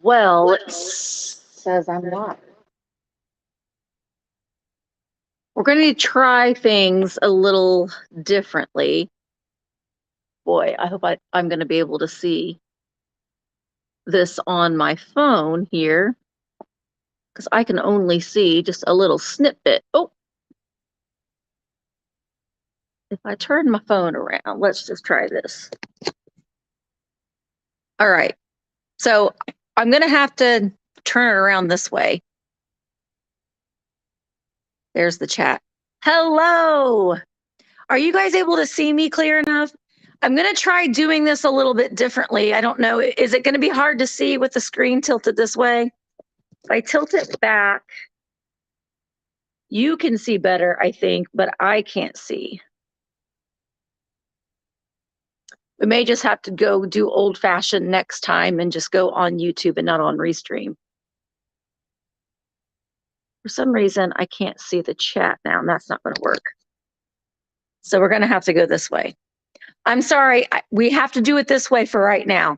Well, it says I'm not. We're going to try things a little differently. Boy, I hope I'm going to be able to see this on my phone here, because I can only see just a little snippet. Oh, if I turn my phone around, let's just try this. All right, so I'm going to have to turn it around this way. There's the chat. Hello. Are you guys able to see me clear enough? I'm going to try doing this a little bit differently. I don't know. Is it going to be hard to see with the screen tilted this way? If I tilt it back, you can see better, I think, but I can't see. We may just have to go do old-fashioned next time and just go on YouTube and not on Restream. For some reason, I can't see the chat now, and that's not going to work. So we're going to have to go this way. I'm sorry, we have to do it this way for right now.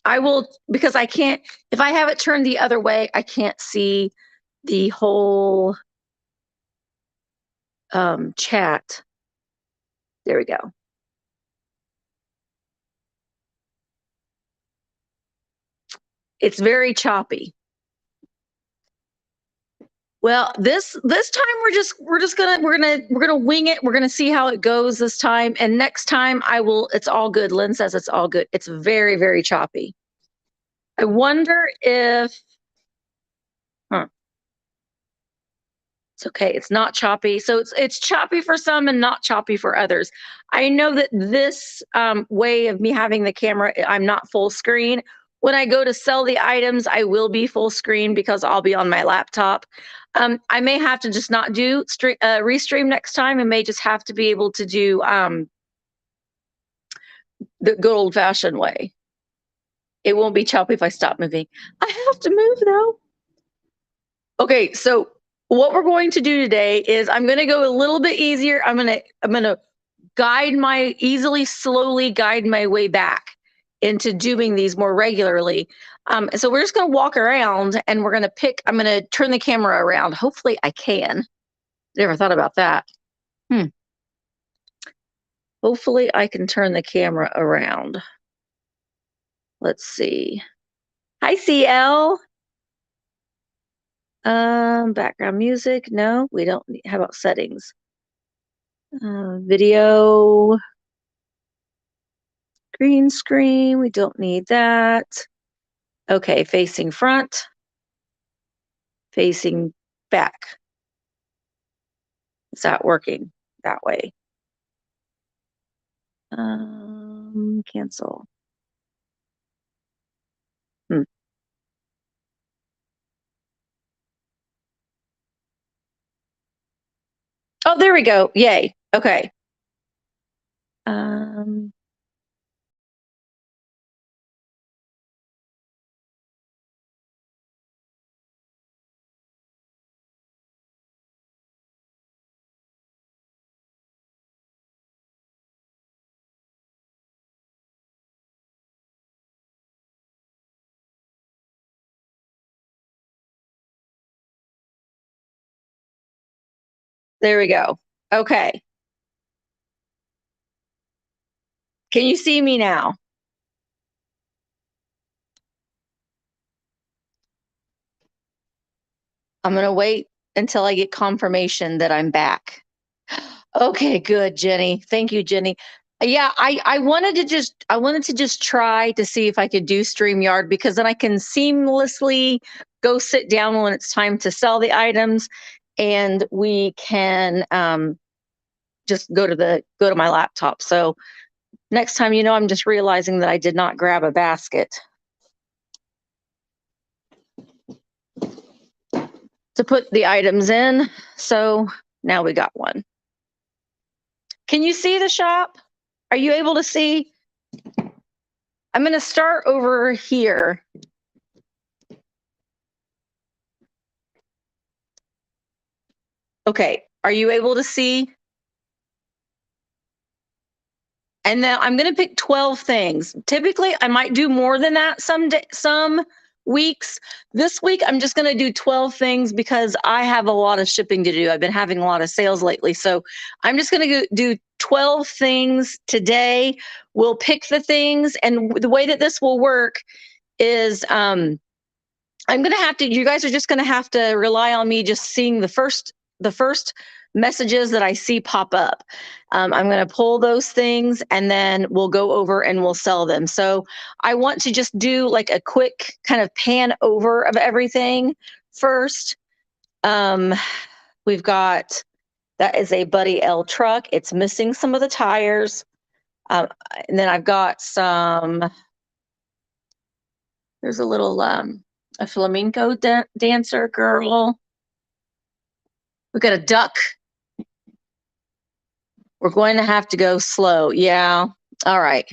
I will, because I can't, if I have it turned the other way, I can't see the whole chat. There we go. It's very choppy. Well, this time we're gonna wing it. We're gonna see how it goes this time, and next time it's all good. Lynn says it's all good. It's very, very choppy. I wonder if, it's okay. It's not choppy. So it's choppy for some and not choppy for others. I know that this way of me having the camera, I'm not full screen. When I go to sell the items, I will be full screen because I'll be on my laptop. I may have to just not do Restream next time. I may just have to be able to do the good old fashioned way. It won't be choppy if I stop moving. I have to move though. Okay, so what we're going to do today is I'm going to go a little bit easier. I'm going to slowly guide my way back into doing these more regularly. So we're just going to walk around and we're going to I'm going to turn the camera around. Hopefully I can. Never thought about that. Hopefully I can turn the camera around. Let's see. Hi, CL. Background music. No, we don't need. How about settings? Video. Green screen. We don't need that. Okay, facing front. Facing back. Is that working that way? Cancel. Oh, there we go. Yay. Okay. There we go. Okay. Can you see me now? I'm going to wait until I get confirmation that I'm back. Okay, good, Jenny. Thank you, Jenny. Yeah, I wanted to just try to see if I could do StreamYard, because then I can seamlessly go sit down when it's time to sell the items, and we can just go to my laptop. So next time, I'm just realizing that I did not grab a basket to put the items in. So now we got one. Can you see the shop? Are you able to see? I'm going to start over here. Okay, are you able to see? And then I'm going to pick 12 things. Typically, I might do more than that some weeks. This week, I'm just going to do 12 things because I have a lot of shipping to do. I've been having a lot of sales lately. So I'm just going to do 12 things today. We'll pick the things. And the way that this will work is I'm going to have to, you guys are just going to have to rely on me just seeing the first messages that I see pop up. I'm going to pull those things and then we'll go over and we'll sell them. So I want to just do like a quick kind of pan over of everything first. We've got, that is a Buddy L truck. It's missing some of the tires. And then I've got some, there's a little, a flamenco dancer girl. We've got a duck. We're going to have to go slow. Yeah. All right.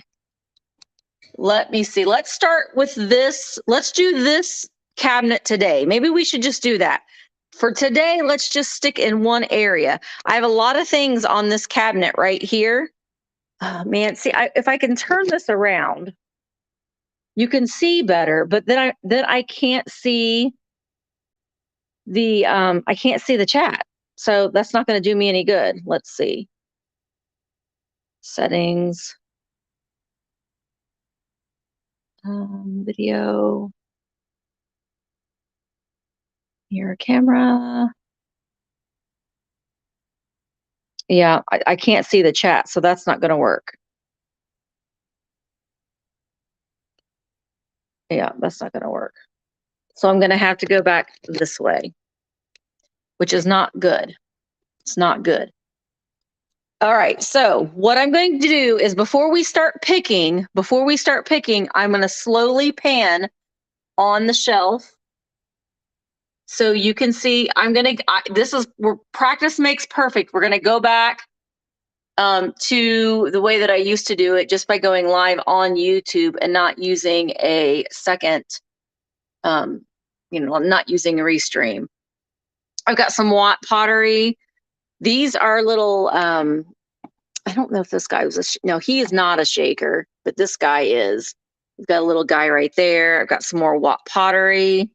Let me see. Let's start with this. Let's do this cabinet today. Maybe we should just do that. For today, let's just stick in one area. I have a lot of things on this cabinet right here. Oh, man, see, if I can turn this around, you can see better, but then I can't see the I can't see the chat. So that's not going to do me any good. Let's see. Settings. Video. Mirror camera. Yeah, I can't see the chat, so that's not going to work. Yeah, that's not going to work. So I'm going to have to go back this way, which is not good. It's not good. All right, so what I'm going to do is before we start picking, I'm going to slowly pan on the shelf. So you can see, this is where practice makes perfect. We're going to go back to the way that I used to do it, just by going live on YouTube and not using a second, I'm not using a restream. I've got some Watt pottery. These are little, I don't know if this guy was no, he is not a shaker, but this guy is. We've got a little guy right there. I've got some more Watt pottery.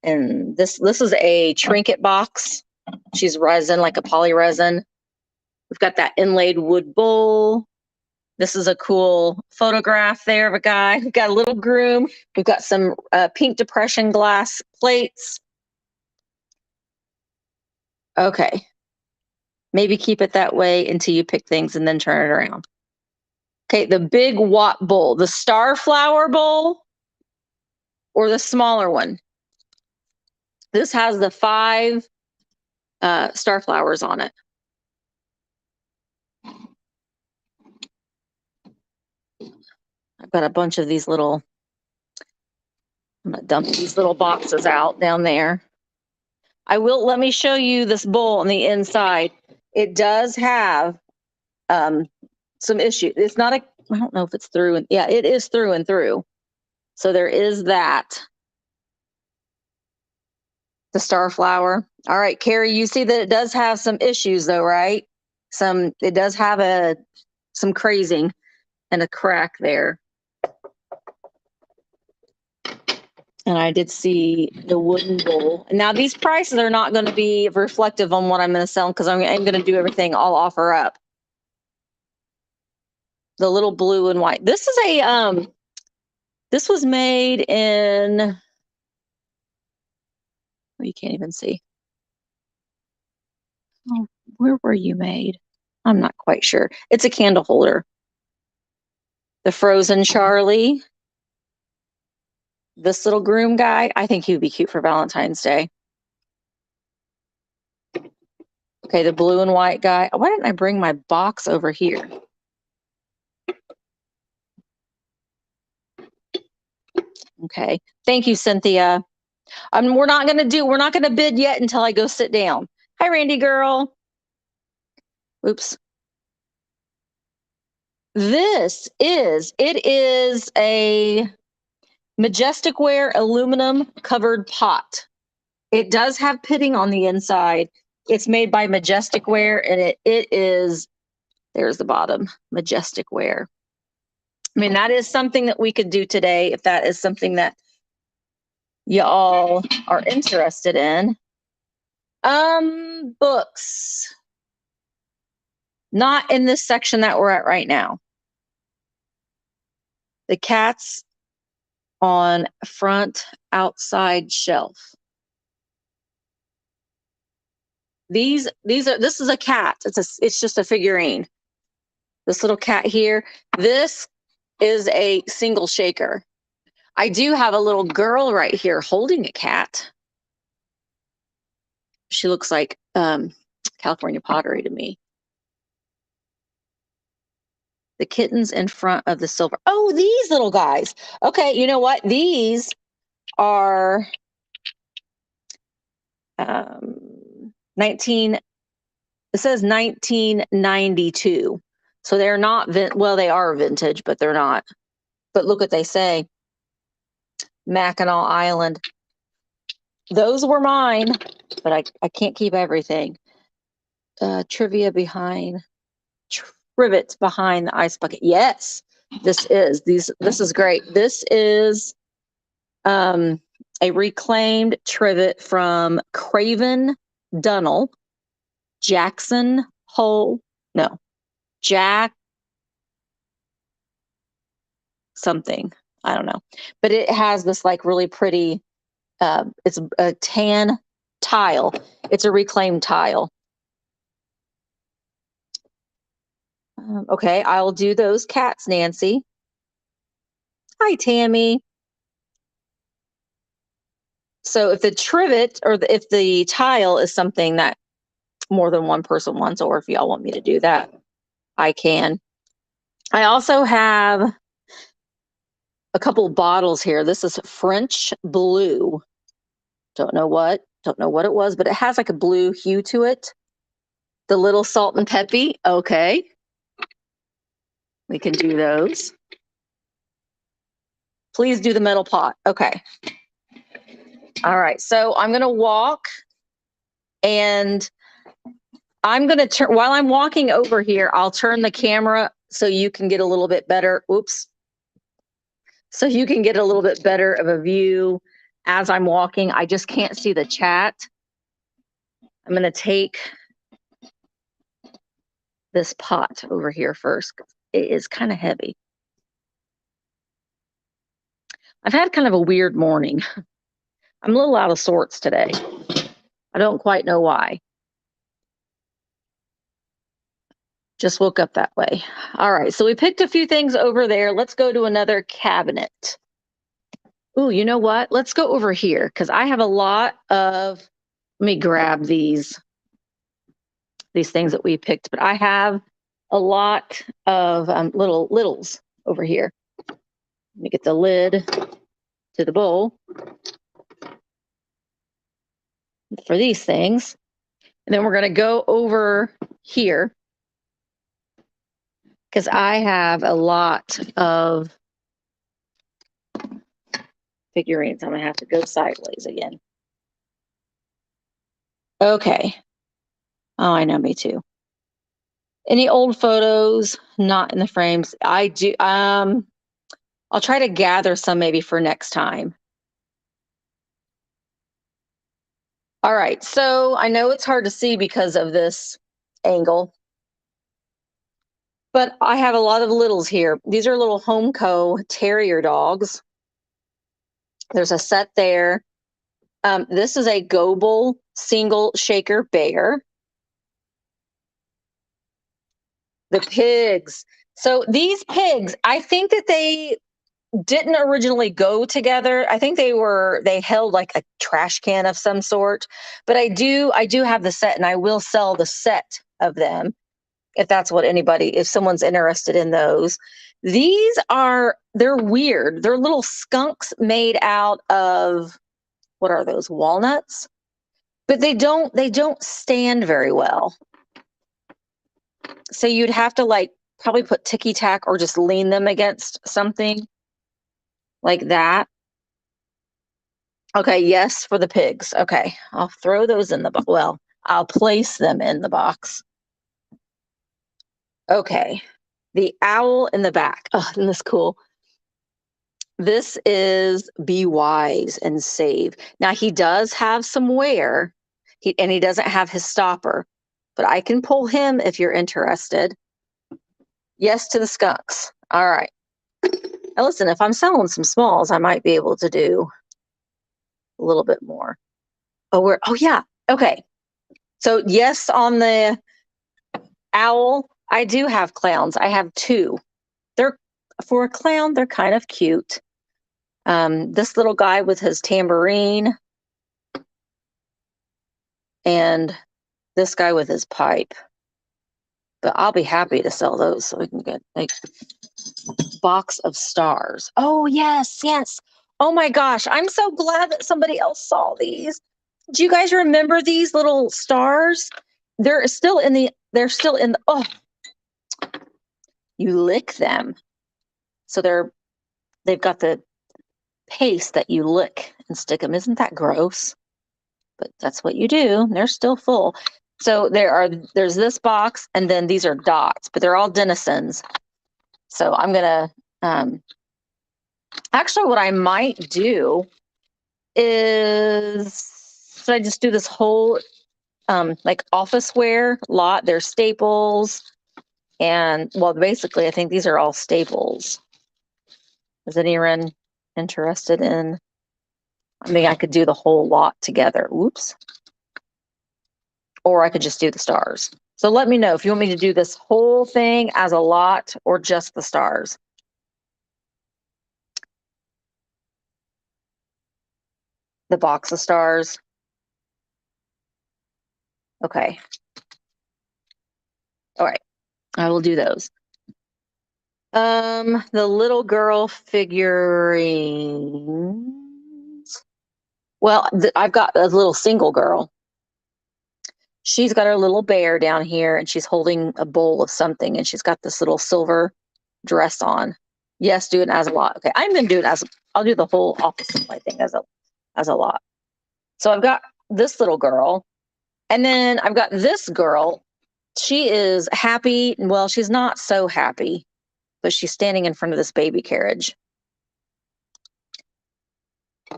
And this is a trinket box. She's resin, like a poly resin. We've got that inlaid wood bowl. This is a cool photograph there of a guy. We've got a little groom. We've got some pink depression glass plates. Okay. Maybe keep it that way until you pick things and then turn it around. Okay, the big Watt bowl, the star flower bowl or the smaller one. This has the 5 star flowers on it. I've got a bunch of these little, I'm gonna dump these little boxes out down there. Let me show you this bowl on the inside. It does have some issue. It's not I don't know if it's through and yeah, it is through and through. So there is that. The star flower. All right, Carrie, you see that it does have some issues though, right? It does have some crazing and a crack there. And I did see the wooden bowl. Now these prices are not going to be reflective on what I'm going to sell because I'm going to do everything all offer up. The little blue and white. This is this was made in, oh, you can't even see. Oh, where were you made? I'm not quite sure. It's a candle holder. The Frozen Charlie. This little groom guy, I think he would be cute for Valentine's Day. Okay, the blue and white guy. Why didn't I bring my box over here? Okay, thank you, Cynthia. We're not gonna bid yet until I go sit down. Hi, Randy girl. Oops. It is a Majestic ware aluminum covered pot. It does have pitting on the inside. It's made by Majestic ware, and it is, there's the bottom, Majestic ware. I mean, that is something that we could do today if that is something that y'all are interested in. Books. Not in this section that we're at right now. The cat's on front outside shelf. These are, this is a cat. It's just a figurine. This little cat here. This is a single shaker. I do have a little girl right here holding a cat. She looks like California pottery to me. The kittens in front of the silver. Oh, these little guys. Okay, you know what? These are 19. It says 1992. So they're not well, they are vintage, but they're not. But look what they say. Mackinac Island. Those were mine, but I can't keep everything. Trivia behind. Rivets behind the ice bucket. Yes, this is great. This is a reclaimed trivet from Craven Dunnell, Jackson Hole. No, Jack something. I don't know. But it has this like really pretty, it's a tan tile. It's a reclaimed tile. Okay, I'll do those cats, Nancy. Hi, Tammy. So if the trivet or if the tile is something that more than one person wants, or if y'all want me to do that, I can. I also have a couple bottles here. This is French blue. Don't know what it was, but it has like a blue hue to it. The little salt and peppy. Okay. We can do those. Please do the metal pot. Okay. All right. So I'm going to walk and I'm going to turn, while I'm walking over here, I'll turn the camera so you can get a little bit better. Oops. So you can get a little bit better of a view as I'm walking. I just can't see the chat. I'm going to take this pot over here first. It is kind of heavy. I've had kind of a weird morning. I'm a little out of sorts today. I don't quite know why. Just woke up that way. All right, so we picked a few things over there. Let's go to another cabinet. Ooh, you know what? Let's go over here because I have a lot of, let me grab these things that we picked, but I have a lot of littles over here. Let me get the lid to the bowl for these things. And then we're going to go over here because I have a lot of figurines. I'm going to have to go sideways again. Okay. Oh, I know, me too. Any old photos not in the frames? I do. I'll try to gather some maybe for next time. All right. So I know it's hard to see because of this angle, but I have a lot of littles here. These are little Homeco Terrier dogs. There's a set there. This is a Goebel single shaker bear. The pigs. So these pigs, I think that they didn't originally go together. I think they held like a trash can of some sort. But I do have the set, and I will sell the set of them if that's what if someone's interested in those. They're weird. They're little skunks made out of, what are those, walnuts? But they don't stand very well. So you'd have to like probably put ticky tack or just lean them against something like that. Okay, yes, for the pigs. Okay, I'll throw those in the box. Well, I'll place them in the box. Okay, The owl in the back. Oh, isn't this cool? This is Be Wise and Save. Now, he does have some wear, and he doesn't have his stopper, but I can pull him if you're interested. Yes to the skunks. All right. Now, listen, if I'm selling some smalls, I might be able to do a little bit more. Oh, yeah. Okay. So, yes, on the owl, I do have clowns. I have two. For a clown, they're kind of cute. This little guy with his tambourine and this guy with his pipe. But I'll be happy to sell those so we can get a box of stars. Oh, yes, yes. Oh my gosh, I'm so glad that somebody else saw these. Do you guys remember these little stars? They're still in the, oh, you lick them. So they've got the paste that you lick and stick them. Isn't that gross? But that's what you do. They're still full. So there's this box, and then these are dots, but they're all denizens. So I'm gonna actually what I might do is, should I just do this whole like office wear lot? There's staples, and well, basically I think these are all staples. Is anyone interested in? I mean, I could do the whole lot together. Oops. Or I could just do the stars. So let me know if you want me to do this whole thing as a lot or just the stars. The box of stars. Okay. All right. I will do those. The little girl figurines. Well, I've got a little single girl. She's got her little bear down here, and she's holding a bowl of something, and she's got this little silver dress on. Yes, do it as a lot. Okay, I'm gonna do it as I'll do the whole office supply thing as a lot. So I've got this little girl, and then I've got this girl. She is happy. Well, she's not so happy, but she's standing in front of this baby carriage.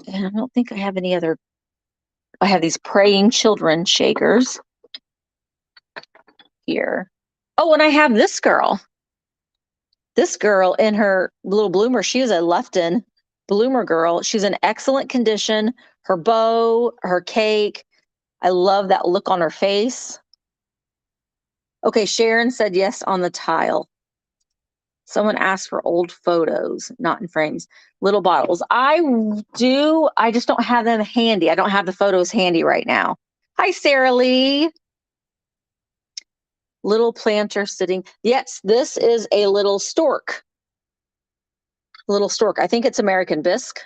And I don't think I have any other. I have these praying children shakers here. Oh, and I have this girl. This girl in her little bloomer, she is a Lefton bloomer girl. She's in excellent condition. Her bow, her cake. I love that look on her face. Okay, Sharon said yes on the tile. Someone asked for old photos, not in frames. Little bottles. I do. I just don't have them handy. I don't have the photos handy right now. Hi, Sarah Lee. Little planter sitting. Yes, this is a little stork. Little stork. I think it's American bisque.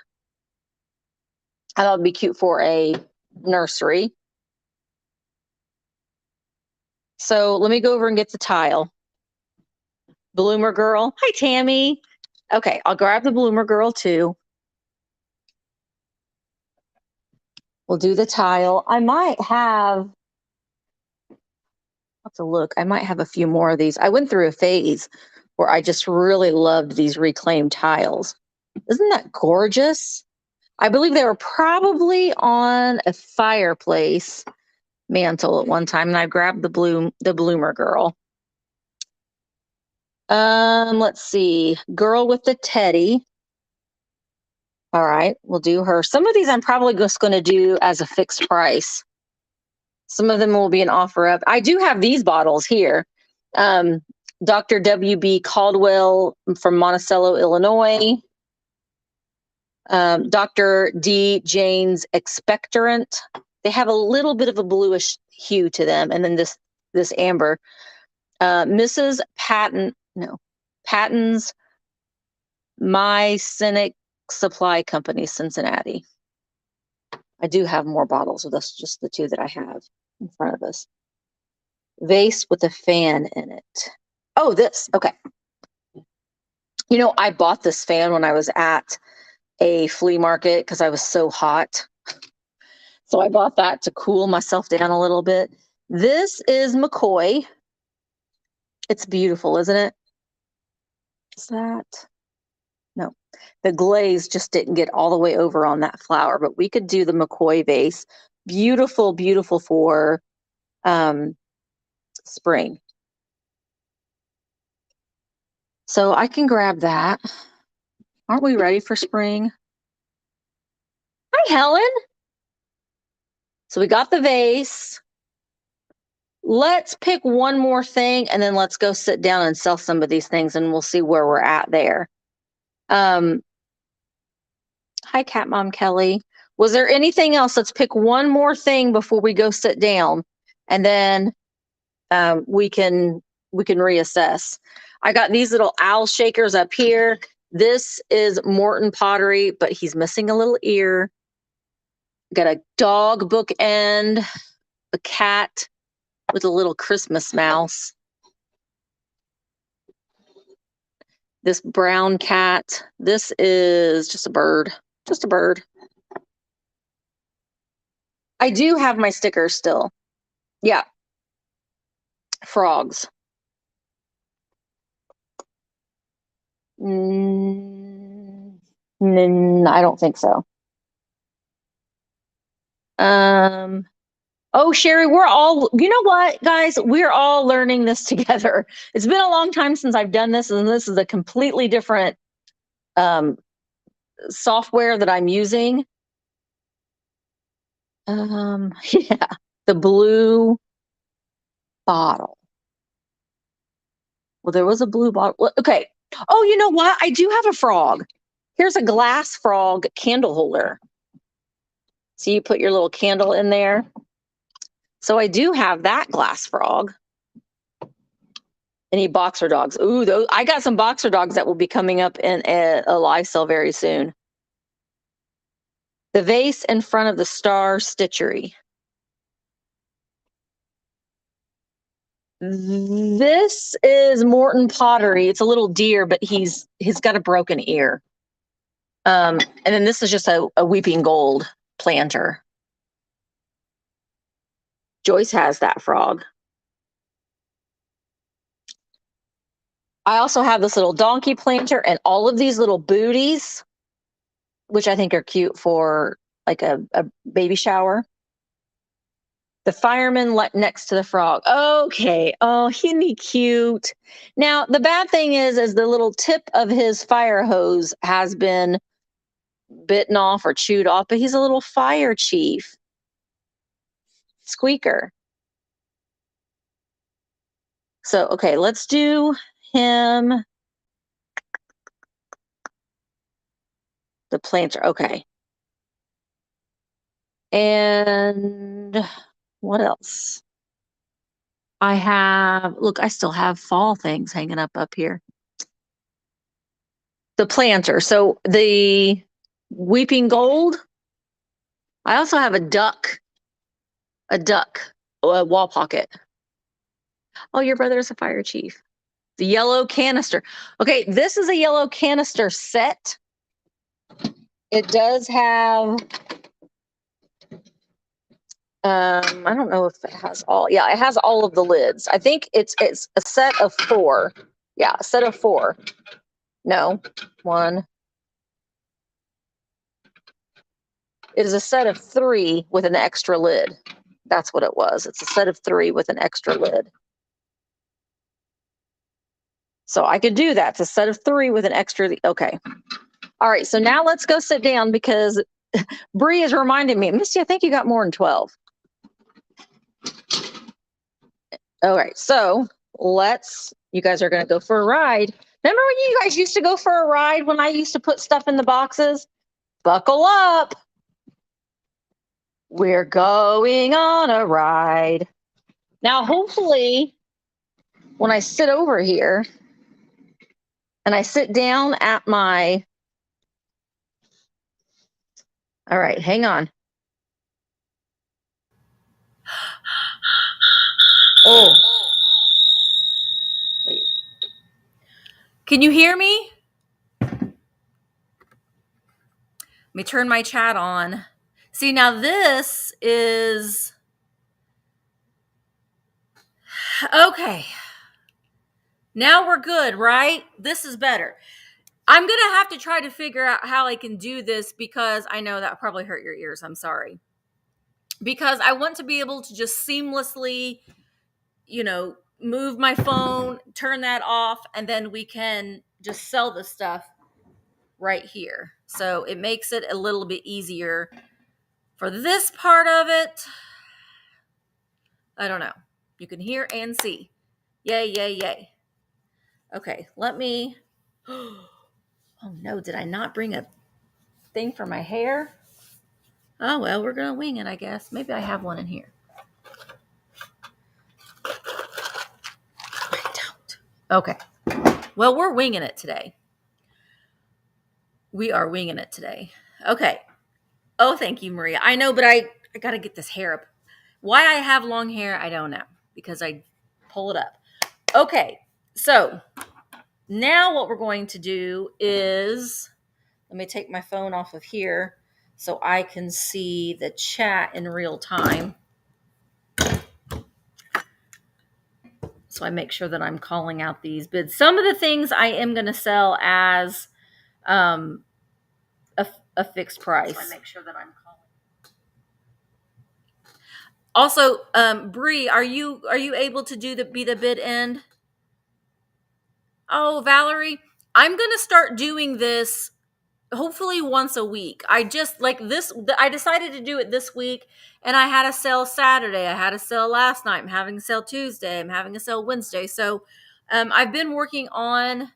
I thought it'd be cute for a nursery. So let me go over and get the tile. Bloomer girl. Hi, Tammy. Okay, I'll grab the bloomer girl too. We'll do the tile. I might have to look. I might have a few more of these. I went through a phase where I just really loved these reclaimed tiles. Isn't that gorgeous? I believe they were probably on a fireplace mantle at one time, and I grabbed the bloomer girl. Let's see. Girl with the teddy. All right, we'll do her. Some of these I'm probably just going to do as a fixed price. Some of them will be an offer up. I do have these bottles here. Dr. W.B. Caldwell from Monticello, Illinois. Dr. D. Jane's Expectorant. They have a little bit of a bluish hue to them. And then this amber. Mrs. Patton's My Cynic Supply Company, Cincinnati. I do have more bottles, so that's just the two that I have in front of us. Vase with a fan in it. Oh, this. Okay. You know, I bought this fan when I was at a flea market because I was so hot. So I bought that to cool myself down a little bit. This is McCoy. It's beautiful, isn't it? Is that? No. The glaze just didn't get all the way over on that flower, but we could do the McCoy vase. Beautiful, beautiful for spring. So I can grab that. Aren't we ready for spring? Hi, Helen. So we got the vase. Let's pick one more thing and then let's go sit down and sell some of these things and we'll see where we're at there. Hi, Cat Mom Kelly. Was there anything else? Let's pick one more thing before we go sit down and then we can reassess. I got these little owl shakers up here. This is Morton pottery, but he's missing a little ear. Got a dog bookend, a cat with a little Christmas mouse. This brown cat. This is just a bird. Just a bird. I do have my stickers still. Yeah. Frogs. I don't think so. Oh, Sherry, we're all, you know what, guys? We're all learning this together. It's been a long time since I've done this, and this is a completely different software that I'm using. Yeah, the blue bottle. Well, there was a blue bottle. Okay. Oh, you know what? I do have a frog. Here's a glass frog candle holder. So you put your little candle in there. So I do have that glass frog. Any boxer dogs? Ooh, those, I got some boxer dogs that will be coming up in a live sale very soon. The vase in front of the star stitchery. This is Morton pottery. It's a little deer, but he's got a broken ear. And then this is just a weeping gold planter. Joyce has that frog. I also have this little donkey planter and all of these little booties, which I think are cute for like a baby shower. The fireman next to the frog. Okay. Oh, isn't he cute? Now, the bad thing is the little tip of his fire hose has been bitten off or chewed off, but he's a little fire chief. Squeaker. So, okay, let's do him. The planter. Okay. And what else? I have, look, I still have fall things hanging up here. The planter. So the weeping gold. I also have a duck, a wall pocket. Oh, your brother is a fire chief. The yellow canister. Okay, this is a yellow canister set. It does have, I don't know if it has all. Yeah, it has all of the lids. I think it's a set of 4. Yeah, a set of 4. No, 1. It is a set of 3 with an extra lid. That's what it was. It's a set of 3 with an extra lid. So I could do that. It's a set of 3 with an extra. Okay. All right. So now let's go sit down because Bree is reminding me, Misty, I think you got more than 12. All right. So you guys are going to go for a ride. Remember when you guys used to go for a ride when I used to put stuff in the boxes? Buckle up. We're going on a ride. Now, hopefully, when I sit over here and I sit down at my, all right, hang on. Oh, wait. Can you hear me? Let me turn my chat on. See, now this is, okay. Now we're good, right? This is better. I'm going to have to try to figure out how I can do this because I know that probably hurt your ears. I'm sorry. Because I want to be able to just seamlessly, move my phone, turn that off, and then we can just sell the stuff right here. So it makes it a little bit easier for this part of it. I don't know. You can hear and see. Yay, yay, yay. Okay, let me. Oh no, did I not bring a thing for my hair? Oh well, we're gonna wing it, I guess. Maybe I have one in here. I don't. Okay. Well, we're winging it today. We are winging it today. Okay. Oh, thank you, Maria. I know, but I gotta get this hair up. Why I have long hair, I don't know. Because I pull it up. Okay, so now what we're going to do is, let me take my phone off of here so I can see the chat in real time. So I make sure that I'm calling out these bids. Some of the things I am going to sell as a fixed price. So I make sure that I'm calling. Also, Bree, are you able to be the bid end? Oh, Valerie, I'm going to start doing this hopefully once a week. I just like this. I decided to do it this week, and I had a sale Saturday. I had a sale last night. I'm having a sale Tuesday. I'm having a sale Wednesday. So I've been working on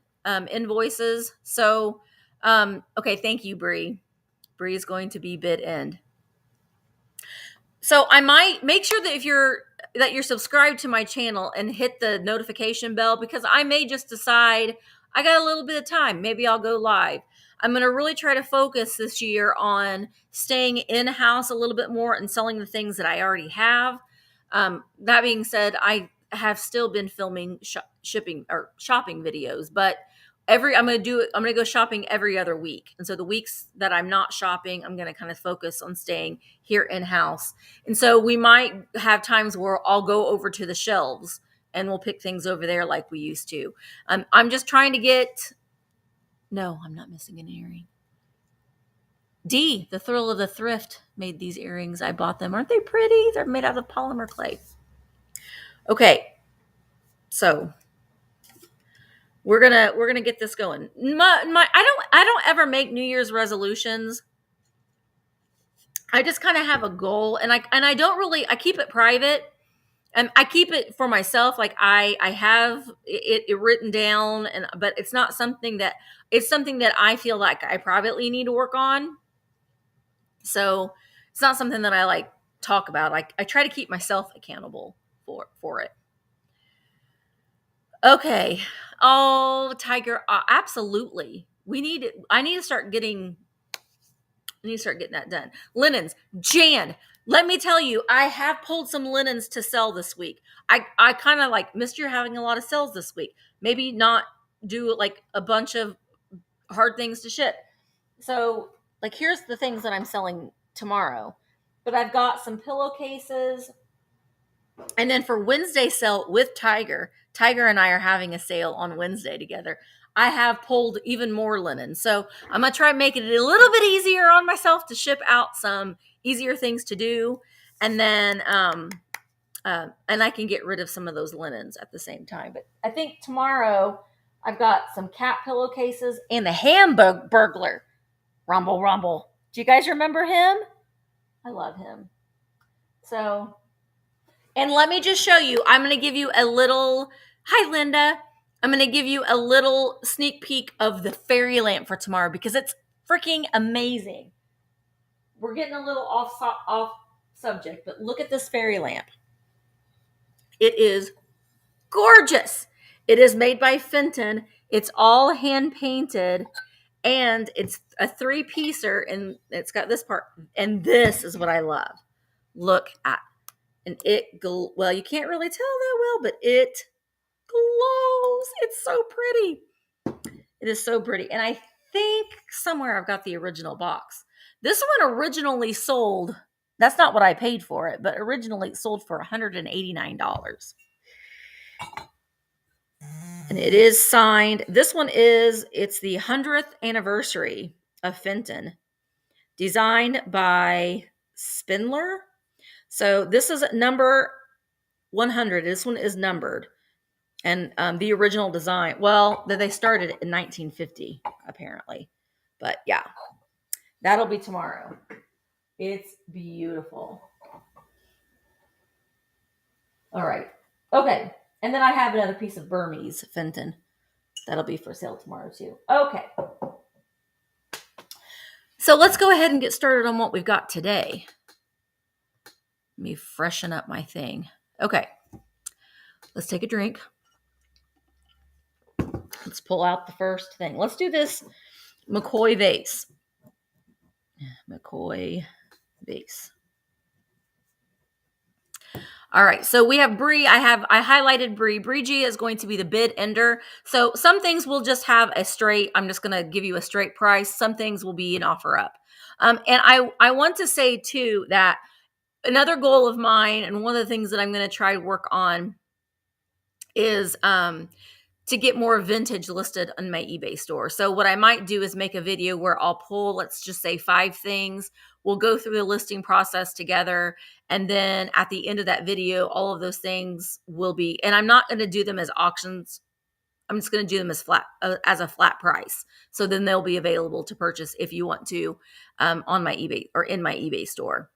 invoices. So, okay. Thank you, Bree. Bree is going to be bid end. So I might make sure that you're subscribed to my channel and hit the notification bell, because I may just decide I got a little bit of time. Maybe I'll go live. I'm going to really try to focus this year on staying in-house a little bit more and selling the things that I already have. That being said, I have still been filming shopping videos, but I'm going to go shopping every other week. And so the weeks that I'm not shopping, I'm going to kind of focus on staying here in-house. And so we might have times where I'll go over to the shelves and we'll pick things over there like we used to. I'm just trying to get... No, I'm not missing an earring. D, the Thrill of the Thrift, made these earrings. I bought them. Aren't they pretty? They're made out of polymer clay. Okay, so we're gonna get this going. I don't ever make New Year's resolutions. I just kind of have a goal, and I don't really. I keep it private. And I keep it for myself. Like I have it written down, but it's not something that I feel like I privately need to work on. So it's not something that I like talk about. I try to keep myself accountable for it. Okay. Oh, Tiger, absolutely. I need to start getting that done. Linens, Jan. Let me tell you, I have pulled some linens to sell this week. I kind of like missed you're having a lot of sales this week. Maybe not do like a bunch of hard things to ship. So like, here's the things that I'm selling tomorrow. But I've got some pillowcases. And then for Wednesday sale with Tiger and I are having a sale on Wednesday together. I have pulled even more linen. So I'm going to try making it a little bit easier on myself to ship out some easier things to do. And then, and I can get rid of some of those linens at the same time. But I think tomorrow I've got some cat pillowcases and the Hamburglar. Rumble, rumble. Do you guys remember him? I love him. So, and let me just show you, I'm going to give you a little, hi Linda. I'm going to give you a little sneak peek of the fairy lamp for tomorrow because it's freaking amazing. We're getting a little off subject, but look at this fairy lamp. It is gorgeous. It is made by Fenton. It's all hand painted, and it's a 3-piecer, and it's got this part. And this is what I love. Look at, and well, you can't really tell that well, but it glows. It's so pretty. It is so pretty. And I think somewhere I've got the original box. This one originally sold, that's not what I paid for it, but originally it sold for $189. And it is signed. This one it's the 100th anniversary of Fenton, designed by Spindler. So this is number 100. This one is numbered. And the original design, well, they started it in 1950, apparently. But yeah, that'll be tomorrow. It's beautiful. All right. Okay. And then I have another piece of Burmese Fenton. That'll be for sale tomorrow too. Okay. So let's go ahead and get started on what we've got today. Let me freshen up my thing. Okay. Let's take a drink. Let's pull out the first thing. Let's do this McCoy vase. McCoy vase. All right, so we have Bree. I highlighted Bree. Bree G is going to be the bid ender. So some things will just have a straight, I'm just going to give you a straight price. Some things will be an offer up. And I want to say too that another goal of mine, and one of the things that I'm going to try to work on is to get more vintage listed on my eBay store. So what I might do is make a video where I'll pull, let's just say 5 things. We'll go through the listing process together. And then at the end of that video, all of those things will be, and I'm not going to do them as auctions. I'm just going to do them as as a flat price. So then they'll be available to purchase if you want to on my eBay or in my eBay store.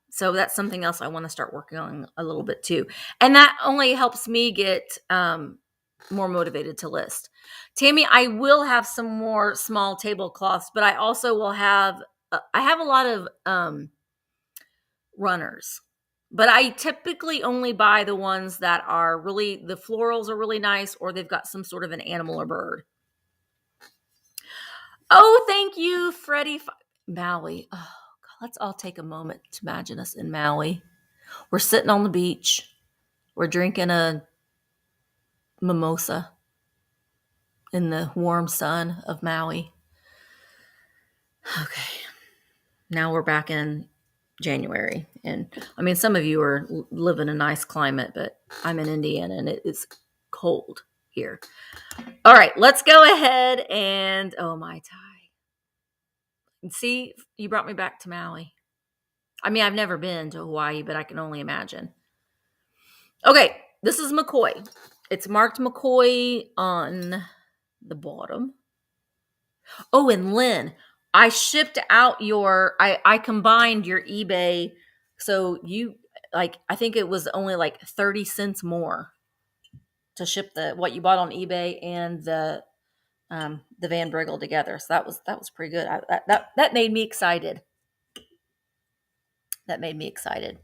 So that's something else I want to start working on a little bit too. And that only helps me get more motivated to list. Tammy, I will have some more small tablecloths, but I also will have, I have a lot of runners, but I typically only buy the ones that are really, the florals are really nice, or they've got some sort of an animal or bird. Oh, thank you, Freddie. Maui. Oh, God, let's all take a moment to imagine us in Maui. We're sitting on the beach. We're drinking a mimosa in the warm sun of Maui. Okay. Now we're back in January. And I mean, some of you are living a nice climate, but I'm in Indiana and it is cold here. All right, let's go ahead and, oh, my tie. And see, you brought me back to Maui. I mean, I've never been to Hawaii, but I can only imagine. Okay, this is McCoy. It's marked McCoy on the bottom. Oh, and Lynn, I shipped out I combined your eBay. So you, like, I think it was only like 30 cents more to ship what you bought on eBay and the Van Briggle together. So that was pretty good. That made me excited. That made me excited.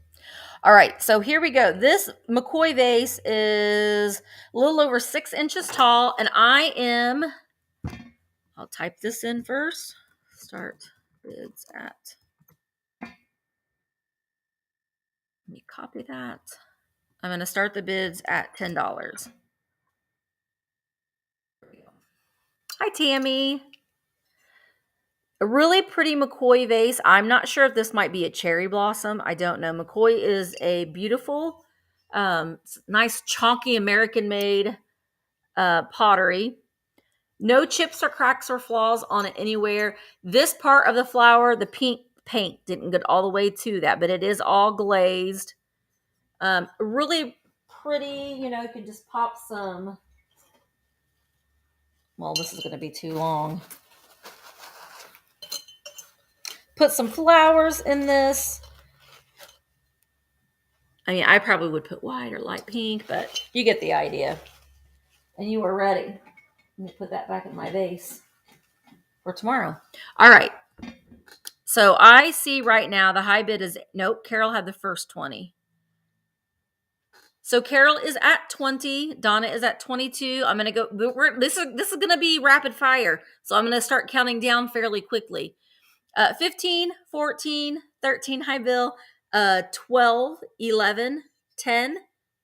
All right, so here we go. This McCoy vase is a little over 6 inches tall, and I'll type this in first. Start bids at. Let me copy that. I'm going to start the bids at $10. Hi, Tammy. A really pretty McCoy vase. I'm not sure if this might be a cherry blossom. I don't know. McCoy is a beautiful, nice, chunky American-made pottery. No chips or cracks or flaws on it anywhere. This part of the flower, the pink paint didn't get all the way to that, but it is all glazed. Really pretty. You know, you can just pop some. Well, this is going to be too long. Put some flowers in this. I mean, I probably would put white or light pink, but you get the idea. And you are ready. Let me put that back in my vase for tomorrow. All right. So I see right now the high bid is, nope, Carol had the first 20. So Carol is at 20. Donna is at 22. I'm going to go, this is going to be rapid fire. So I'm going to start counting down fairly quickly. 15, 14, 13, hi Bill, 12, 11, 10,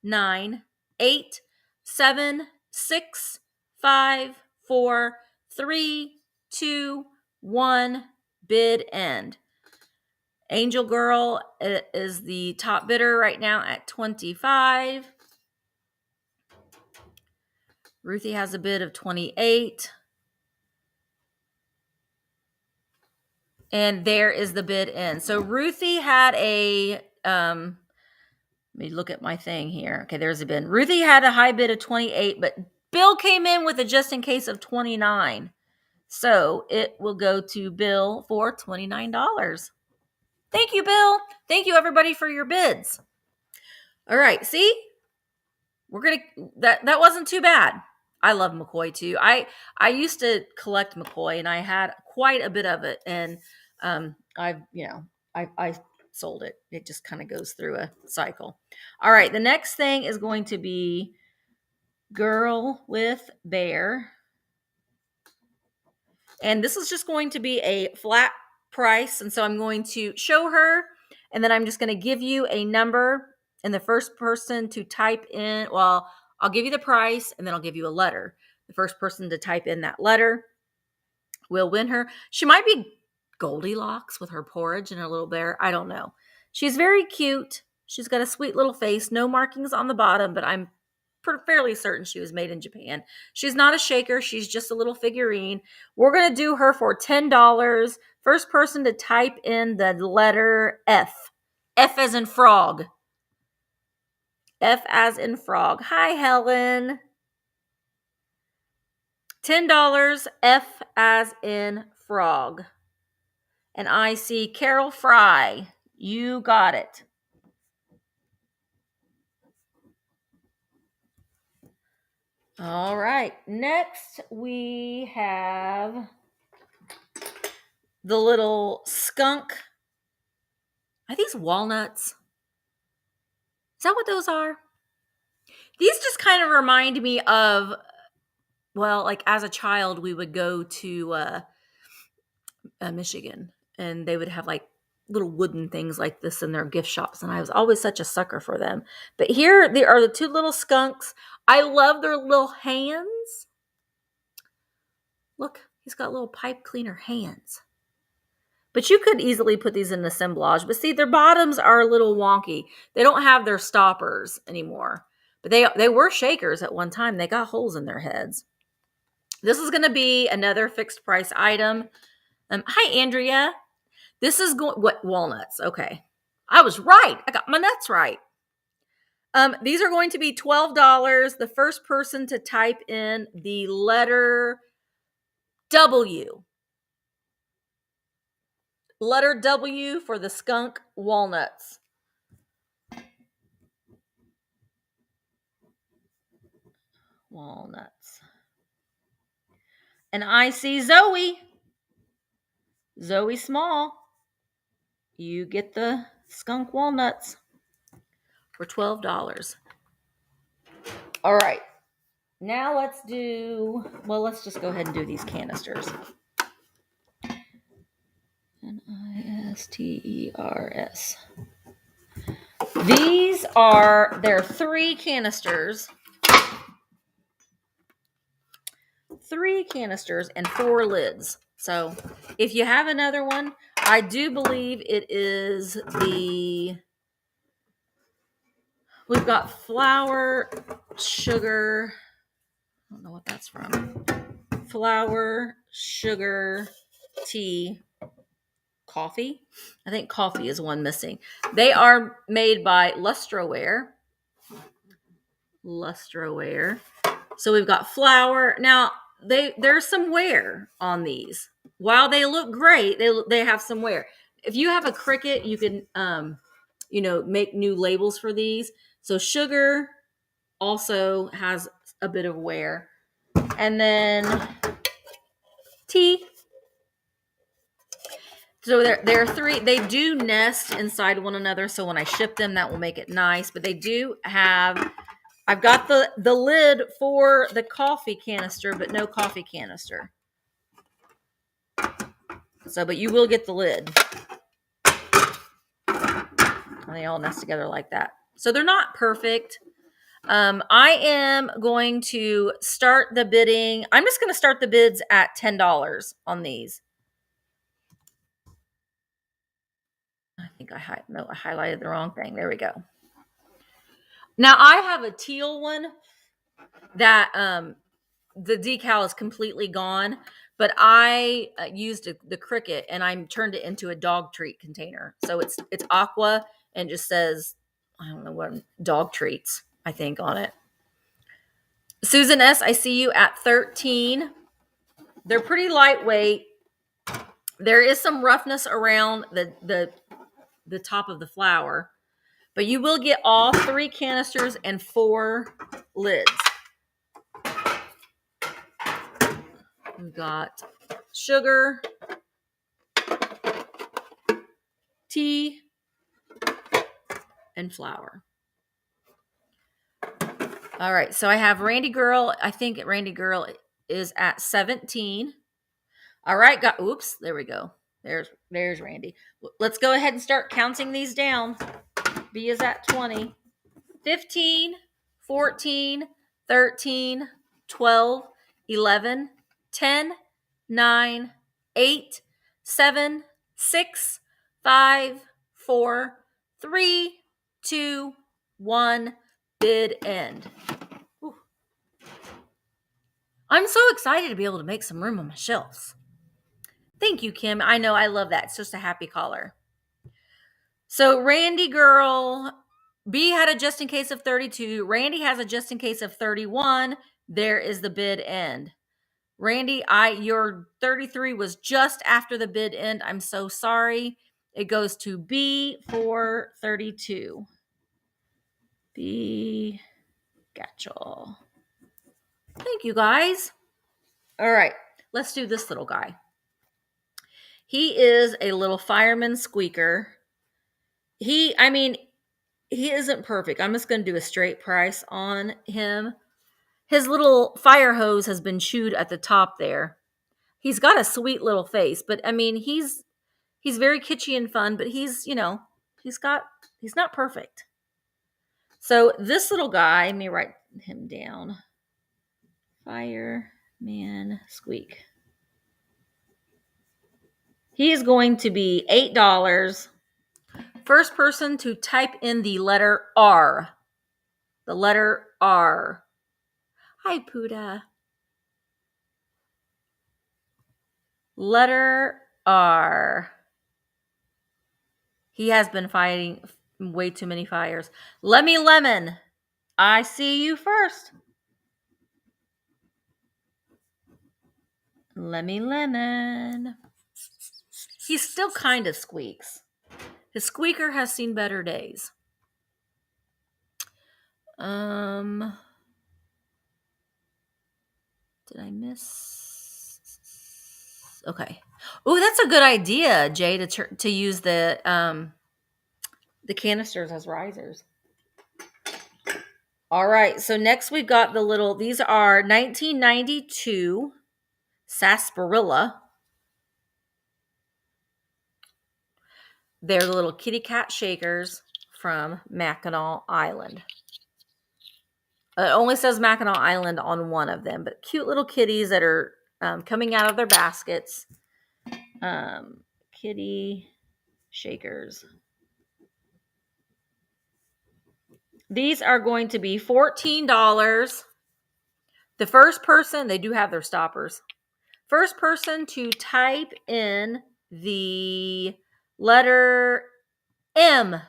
9, 8, 7, 6, 5, 4, 3, 2, 1, bid end. Angel Girl is the top bidder right now at 25. Ruthie has a bid of 28. And there is the bid in. So Ruthie had a let me look at my thing here. Okay, there's a bid. Ruthie had a high bid of 28, but Bill came in with a just in case of 29. So it will go to Bill for $29. Thank you, Bill. Thank you, everybody, for your bids. All right, see? We're gonna that wasn't too bad. I love McCoy too. I used to collect McCoy and I had quite a bit of it, and I sold it. It just kind of goes through a cycle. All right, the next thing is going to be Girl with Bear. And this is just going to be a flat price. And so I'm going to show her, and then I'm just going to give you a number. And the first person to type in, well, I'll give you the price and then I'll give you a letter. The first person to type in that letter will win her. She might be Goldilocks with her porridge and her little bear. I don't know. She's very cute. She's got a sweet little face, no markings on the bottom, but I'm fairly certain she was made in Japan. She's not a shaker. She's just a little figurine. We're going to do her for $10. First person to type in the letter F. F as in frog. F as in frog. Hi, Helen. $10, F as in frog. And I see Carol Fry. You got it. All right. Next, we have the little skunk. Are these walnuts? Is that what those are? These just kind of remind me of, well, like as a child, we would go to Michigan, and they would have like little wooden things like this in their gift shops, and I was always such a sucker for them. But here they are, the two little skunks. I love their little hands. Look, he's got little pipe cleaner hands. But you could easily put these in assemblage. But see, their bottoms are a little wonky. They don't have their stoppers anymore. But they were shakers at one time. They got holes in their heads. This is going to be another fixed price item. Hi, Andrea. This is what walnuts? Okay, I was right. I got my nuts right. These are going to be $12. The first person to type in the letter W. Letter W for the skunk walnuts. Walnuts. And I see Zoe. Zoe Small. You get the skunk walnuts for $12. All right. Now let's just go ahead and do these canisters. Nisters. There are 3 canisters. 3 canisters and 4 lids. So if you have another one, I do believe it is we've got flour, sugar. I don't know what that's from. Flour, sugar, tea, coffee. I think coffee is one missing. They are made by Lustroware. So we've got flour. Now, there's some wear on these. While they look great, they have some wear. If you have a Cricut, you can make new labels for these. So sugar also has a bit of wear. And then tea. So there are 3. They do nest inside one another. So when I ship them, that will make it nice. But they do have, I've got the lid for the coffee canister, but no coffee canister. So, but you will get the lid. And they all nest together like that. So they're not perfect. I am going to start the bidding. I'm just going to start the bids at $10 on these. I think I highlighted the wrong thing. There we go. Now I have a teal one that the decal is completely gone, but I used the Cricut and I turned it into a dog treat container. So it's aqua and just says, I don't know what, dog treats, I think, on it. Susan S., I see you at 13. They're pretty lightweight. There is some roughness around the top of the flower, but you will get all 3 canisters and 4 lids. We've got sugar, tea, and flour. All right, so I have Randy Girl. I think Randy Girl is at 17. All right, oops, there we go. There's Randy. Let's go ahead and start counting these down. B is at 20. 15, 14, 13, 12, 11, 10, 9, 8, 7, 6, 5, 4, 3, 2, 1, bid end. Whew. I'm so excited to be able to make some room on my shelves. Thank you, Kim. I know, I love that. It's just a happy caller. So Randy Girl, B had a just in case of 32. Randy has a just in case of 31. There is the bid end. Randy, your 33 was just after the bid end. I'm so sorry. It goes to B for 32. B, gotcha. Thank you, guys. All right, let's do this little guy. He is a little Fireman squeaker. He isn't perfect. I'm just going to do a straight price on him. His little fire hose has been chewed at the top there. He's got a sweet little face, but I mean, he's very kitschy and fun, but he's not perfect. So this little guy, let me write him down. Fireman squeak. He is going to be $8. First person to type in the letter R. The letter R. Hi, Puda. Letter R. He has been fighting way too many fires. Lemmy Lemon. I see you first. Lemmy Lemon. He still kind of squeaks. His squeaker has seen better days. Did I miss? Okay. Oh, that's a good idea, Jay, to use the canisters as risers. All right. So next we've got these are 1992 sarsaparilla. They're the little kitty cat shakers from Mackinac Island. It only says Mackinac Island on one of them, but cute little kitties that are coming out of their baskets. Kitty shakers. These are going to be $14. The first person, they do have their stoppers. First person to type in the letter M.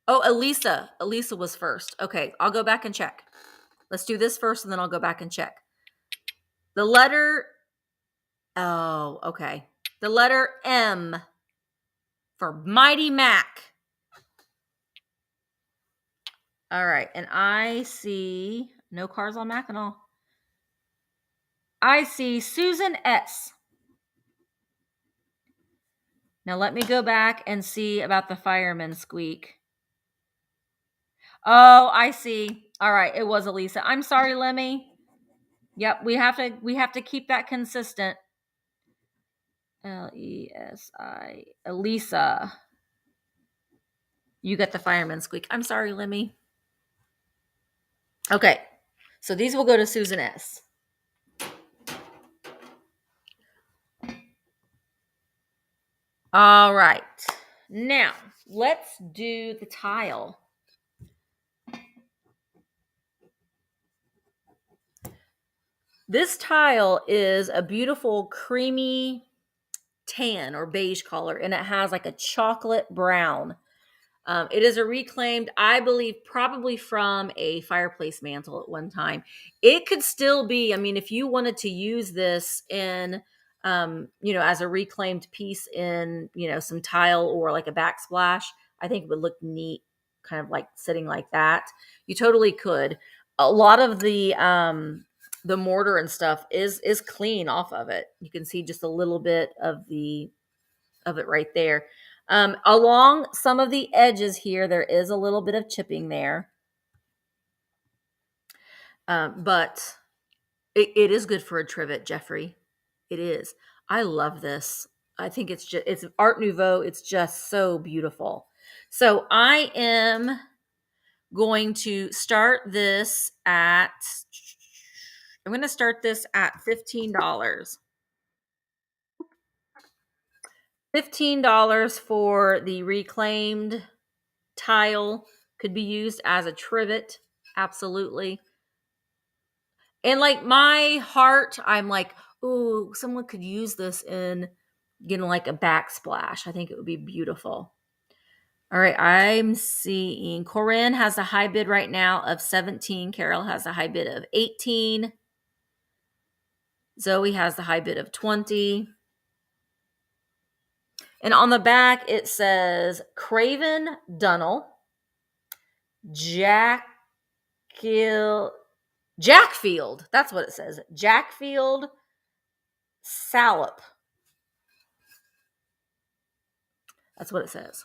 Oh, Elisa. Elisa was first. Okay, I'll go back and check. Let's do this first, and then I'll go back and check. The letter... Oh, okay. The letter M for Mighty Mac. All right, and I see... No cars on Mackinac. I see Susan S. Now let me go back and see about the fireman squeak. Oh, I see. All right, it was Elisa. I'm sorry, Lemmy. Yep, we have to keep that consistent. Lesi. Elisa. You got the fireman squeak. I'm sorry, Lemmy. Okay. So these will go to Susan S. All right. Now, let's do the tile. This tile is a beautiful creamy tan or beige color, and it has like a chocolate brown. It is a reclaimed, I believe, probably from a fireplace mantle at one time. It could still be, I mean, if you wanted to use this in, as a reclaimed piece in, some tile or like a backsplash, I think it would look neat, kind of like sitting like that. You totally could. A lot of the mortar and stuff is clean off of it. You can see just a little bit of it right there. Along some of the edges here, there is a little bit of chipping there. But it is good for a trivet, Jeffrey. It is. I love this. I think it's Art Nouveau. It's just so beautiful. So I am going to start this at, I'm going to start this at $15. $15 for the reclaimed tile. Could be used as a trivet. Absolutely. And like my heart, I'm like, ooh, someone could use this in, like a backsplash. I think it would be beautiful. All right, I'm seeing Corinne has a high bid right now of 17. Carol has a high bid of 18. Zoe has the high bid of 20. And on the back, it says Craven Dunnell, Jackfield. That's what it says. Jackfield Salop. That's what it says.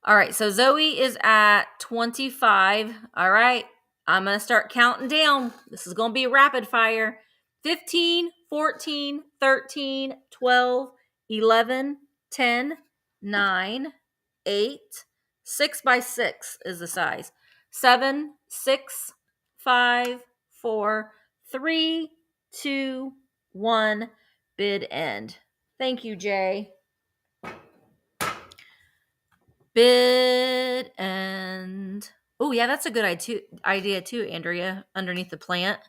All right, so Zoe is at 25. All right, I'm going to start counting down. This is going to be rapid fire. 15, 14, 13, 12, 11, 10, 9, 8, 6 by 6 is the size. 7, 6, 5, 4, 3, 2, 1, bid end. Thank you, Jay. Bid and oh yeah, that's a good idea too, Andrea. Underneath the plant,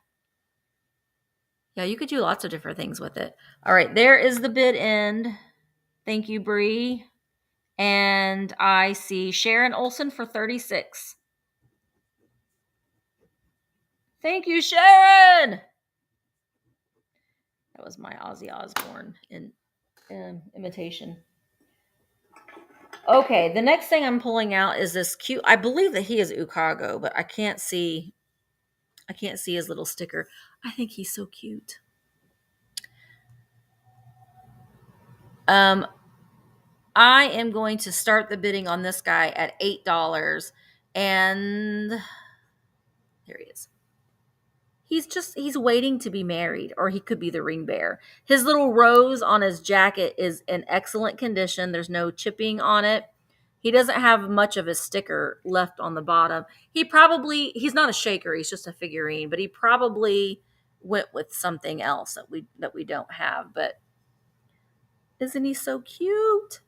yeah, you could do lots of different things with it. All right, there is the bid end. Thank you, Bree. And I see Sharon Olson for 36. Thank you, Sharon. That was my Ozzy Osbourne in imitation. Okay, the next thing I'm pulling out is this cute. I believe that he is Ukago, but I can't see his little sticker. I think he's so cute. I am going to start the bidding on this guy at $8, and there he is. He's waiting to be married, or he could be the ring bearer. His little rose on his jacket is in excellent condition. There's no chipping on it. He doesn't have much of his sticker left on the bottom. He's not a shaker. He's just a figurine, but he probably went with something else that we don't have. But isn't he so cute?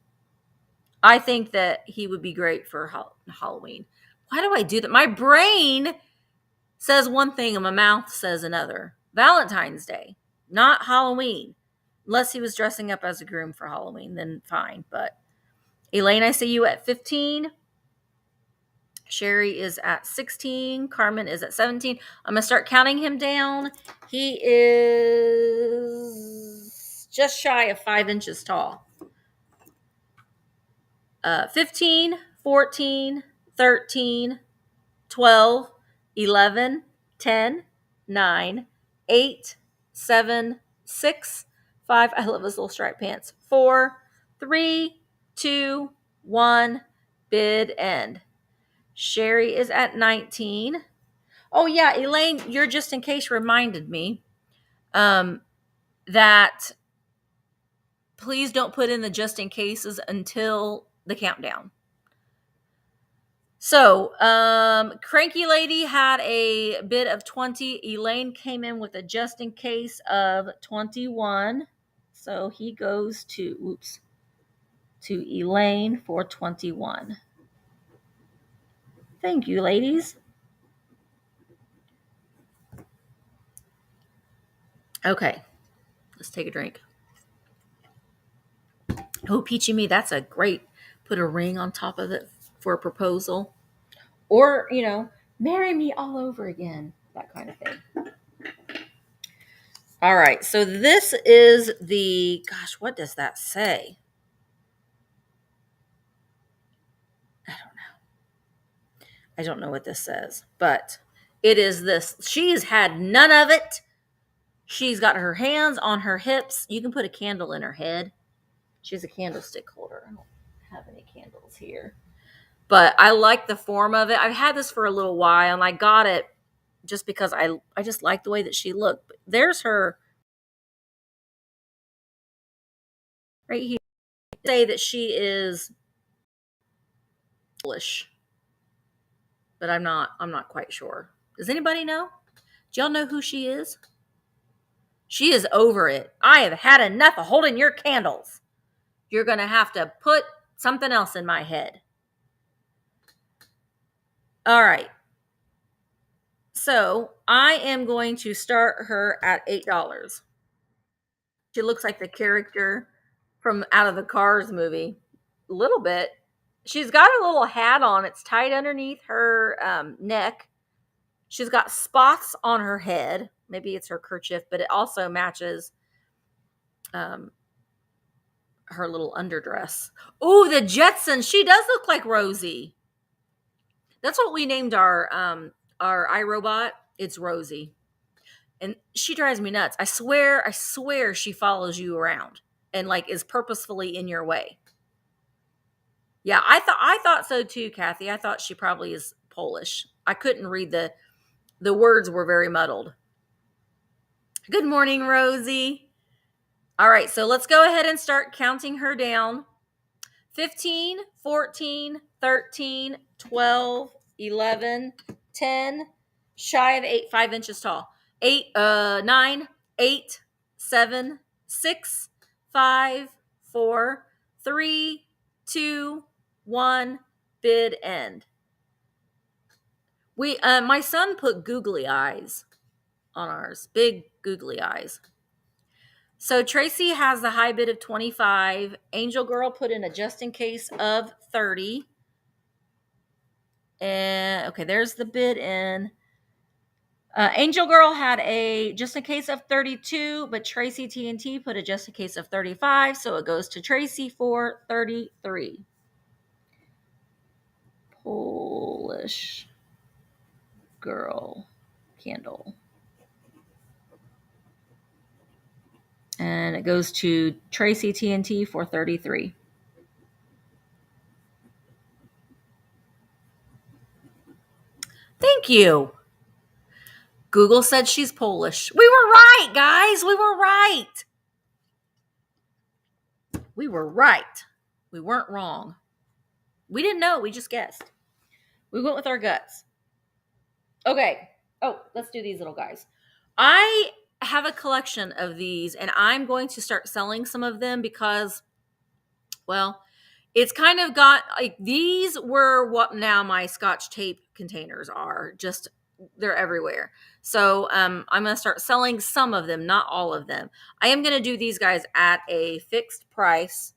I think that he would be great for Halloween. Why do I do that? My brain says one thing and my mouth says another. Valentine's Day, not Halloween. Unless he was dressing up as a groom for Halloween, then fine. But Elaine, I see you at 15. Sherry is at 16. Carmen is at 17. I'm going to start counting him down. He is just shy of 5 inches tall. 15, 14, 13, 12, 11, 10, 9, 8, 7, 6, 5. I love his little striped pants. 4, 3, 2, 1. Bid end. Sherry is at 19. Oh, yeah, Elaine, you're just in case reminded me that please don't put in the just in cases until the countdown. So, Cranky Lady had a bid of 20. Elaine came in with a just in case of 21. So he goes to Elaine for 21. Thank you, ladies. Okay, let's take a drink. Oh, peachy me, that's a great, put a ring on top of it for a proposal. Or, marry me all over again, that kind of thing. All right, so this is gosh, what does that say? I don't know what this says, but it is this. She's had none of it. She's got her hands on her hips. You can put a candle in her head. She's a candlestick holder. I don't have any candles here, but I like the form of it. I've had this for a little while, and I got it just because I just like the way that she looked. But there's her right here. Say that she is Polish, but I'm not. I'm not quite sure. Does anybody know? Do y'all know who she is? She is over it. I have had enough of holding your candles. You're going to have to put something else in my head. All right. So I am going to start her at $8. She looks like the character from Out of the Cars movie. A little bit. She's got a little hat on. It's tied underneath her neck. She's got spots on her head. Maybe it's her kerchief, but it also matches her little underdress. Oh, the Jetsons. She does look like Rosie. That's what we named our iRobot. It's Rosie. And she drives me nuts. I swear she follows you around and like is purposefully in your way. Yeah, I thought so too, Kathy. I thought she probably is Polish. I couldn't read the words were very muddled. Good morning, Rosie. All right, so let's go ahead and start counting her down. 15, 14, 13, 12, 11, 10, shy of 8, 5 inches tall. 9, 8, 7, 6, 5, 4, 3, 2, 1, bid end. My son put googly eyes on ours, big googly eyes. So Tracy has the high bid of 25. Angel Girl put in a just in case of 30. And okay, there's the bid in. Angel Girl had a just in case of 32, but Tracy TNT put a just in case of 35, so it goes to Tracy for 33. Polish girl candle. And it goes to Tracy TNT for 33. Thank you. Google said she's Polish. We were right, guys. We were right. We were right. We weren't wrong. We didn't know. We just guessed. We went with our guts. Okay. Oh, let's do these little guys. I have a collection of these, and I'm going to start selling some of them because, well, it's kind of got like these were what now my Scotch tape containers are. Just they're everywhere. So I'm going to start selling some of them, not all of them. I am going to do these guys at a fixed price.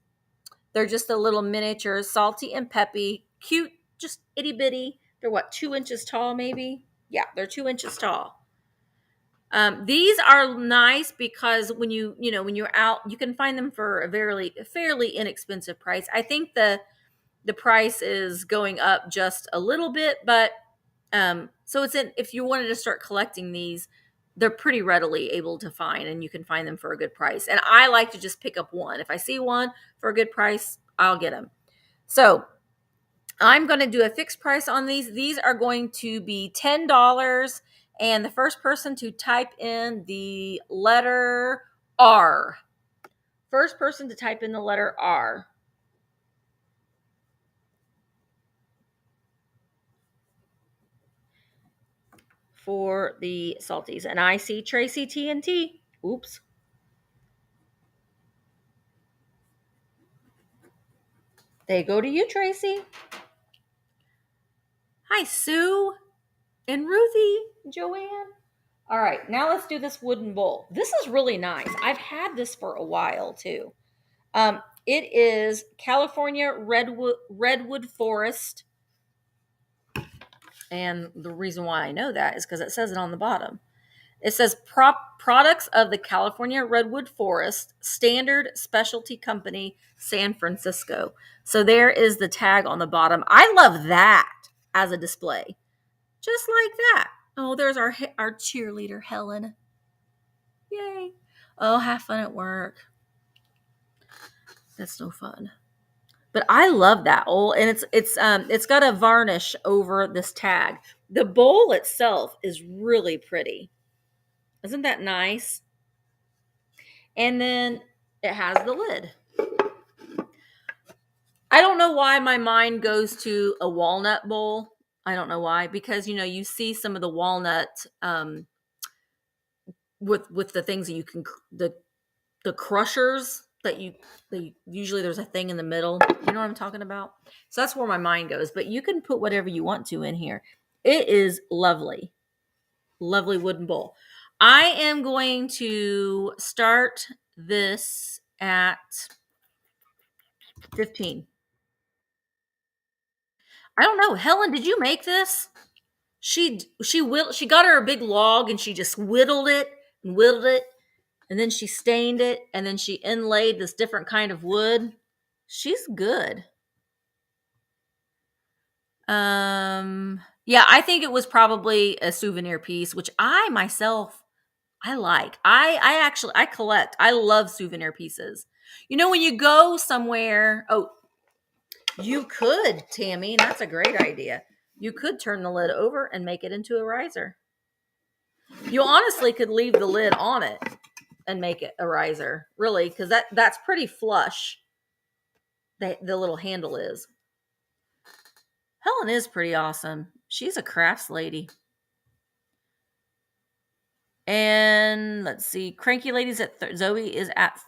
They're just a little miniature, salty and peppy, cute, just itty bitty. They're what, 2 inches tall, maybe? Yeah, they're 2 inches tall. These are nice because when when you're out, you can find them for a fairly inexpensive price. I think the price is going up just a little bit, but so if you wanted to start collecting these, they're pretty readily able to find, and you can find them for a good price. And I like to just pick up one. If I see one for a good price, I'll get them. So I'm going to do a fixed price on these. These are going to be $10. And the first person to type in the letter R. First person to type in the letter R. For the salties. And I see Tracy TNT. Oops. They go to you, Tracy. Hi, Sue and Ruthie, Joanne. All right, now let's do this wooden bowl. This is really nice. I've had this for a while too. It is California redwood forest, and the reason why I know that is because it says it on the bottom. It says products of the California redwood forest, Standard Specialty Company, San Francisco. So there is the tag on the bottom. I love that as a display, just like that. Oh, there's our cheerleader, Helen. Yay. Oh, have fun at work. That's no fun. But I love that bowl, and it's got a varnish over this tag. The bowl itself is really pretty. Isn't that nice? And then it has the lid. I don't know why my mind goes to a walnut bowl. I don't know why, because you see some of the walnut with the things that you can the crushers that you usually there's a thing in the middle. You know what I'm talking about? So that's where my mind goes. But you can put whatever you want to in here. It is lovely. Lovely wooden bowl. I am going to start this at 15. I don't know. Helen, did you make this? She got her a big log and she just whittled it and whittled it, and then she stained it, and then she inlaid this different kind of wood. She's good. Yeah, I think it was probably a souvenir piece, which I myself I like. I collect. I love souvenir pieces. When you go somewhere, you could, Tammy, that's a great idea. You could turn the lid over and make it into a riser. You honestly could leave the lid on it and make it a riser, really, because that's pretty flush. The little handle is. Helen is pretty awesome. She's a crafts lady. And let's see, Cranky Ladies Zoe is at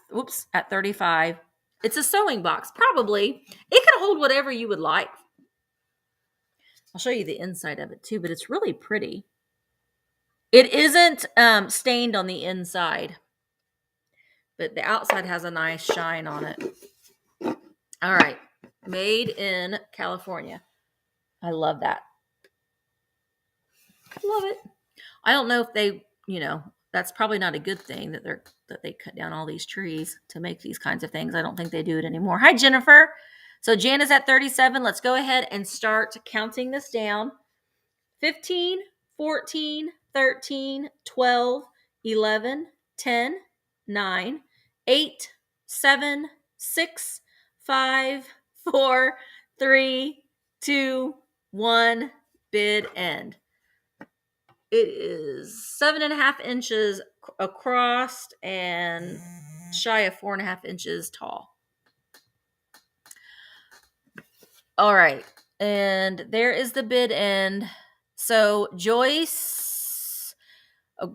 35. It's a sewing box, probably. It can hold whatever you would like. I'll show you the inside of it too, but it's really pretty. It isn't stained on the inside, but the outside has a nice shine on it. All right, made in California. I love that. Love it. I don't know if they, that's probably not a good thing that they cut down all these trees to make these kinds of things. I don't think they do it anymore. Hi, Jennifer. So Jan is at 37. Let's go ahead and start counting this down. 15, 14, 13, 12, 11, 10, 9, 8, 7, 6, 5, 4, 3, 2, 1, bid end. It is 7.5 inches across and shy of 4.5 inches tall. All right. And there is the bid end. So Joyce had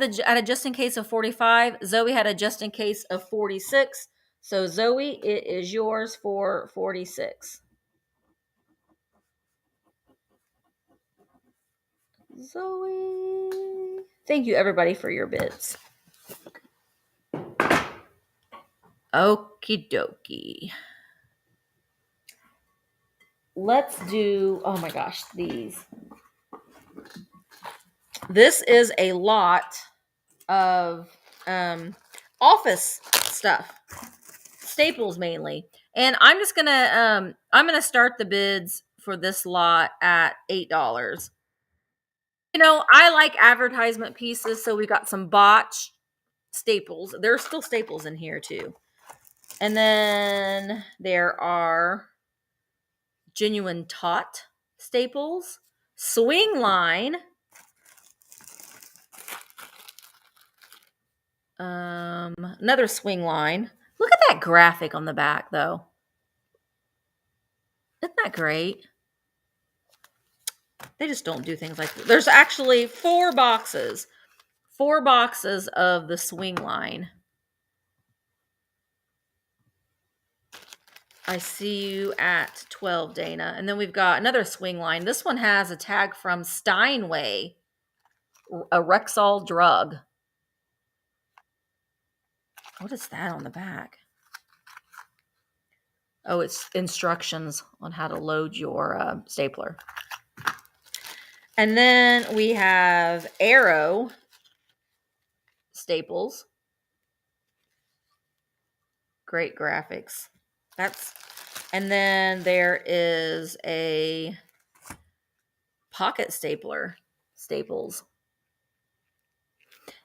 a just in case of 45. Zoe had a just in case of 46. So Zoe, it is yours for 46. Zoe. Thank you, everybody, for your bids. Okie dokie. Let's do, oh my gosh, these. This is a lot of office stuff. Staples mainly. And I'm just going to, I'm going to start the bids for this lot at $8. I like advertisement pieces, so we got some botch staples. There's still staples in here too. And then there are genuine taut staples, swing line, another swing line. Look at that graphic on the back, though. Isn't that great? They just don't do things like that. There's actually 4 boxes of the swing line. I see you at 12, Dana. And then we've got another swing line. This one has a tag from Steinway. a Rexall drug. What is that on the back? Oh, it's instructions on how to load your stapler. And then we have Arrow staples. Great graphics. And then there is a pocket staples.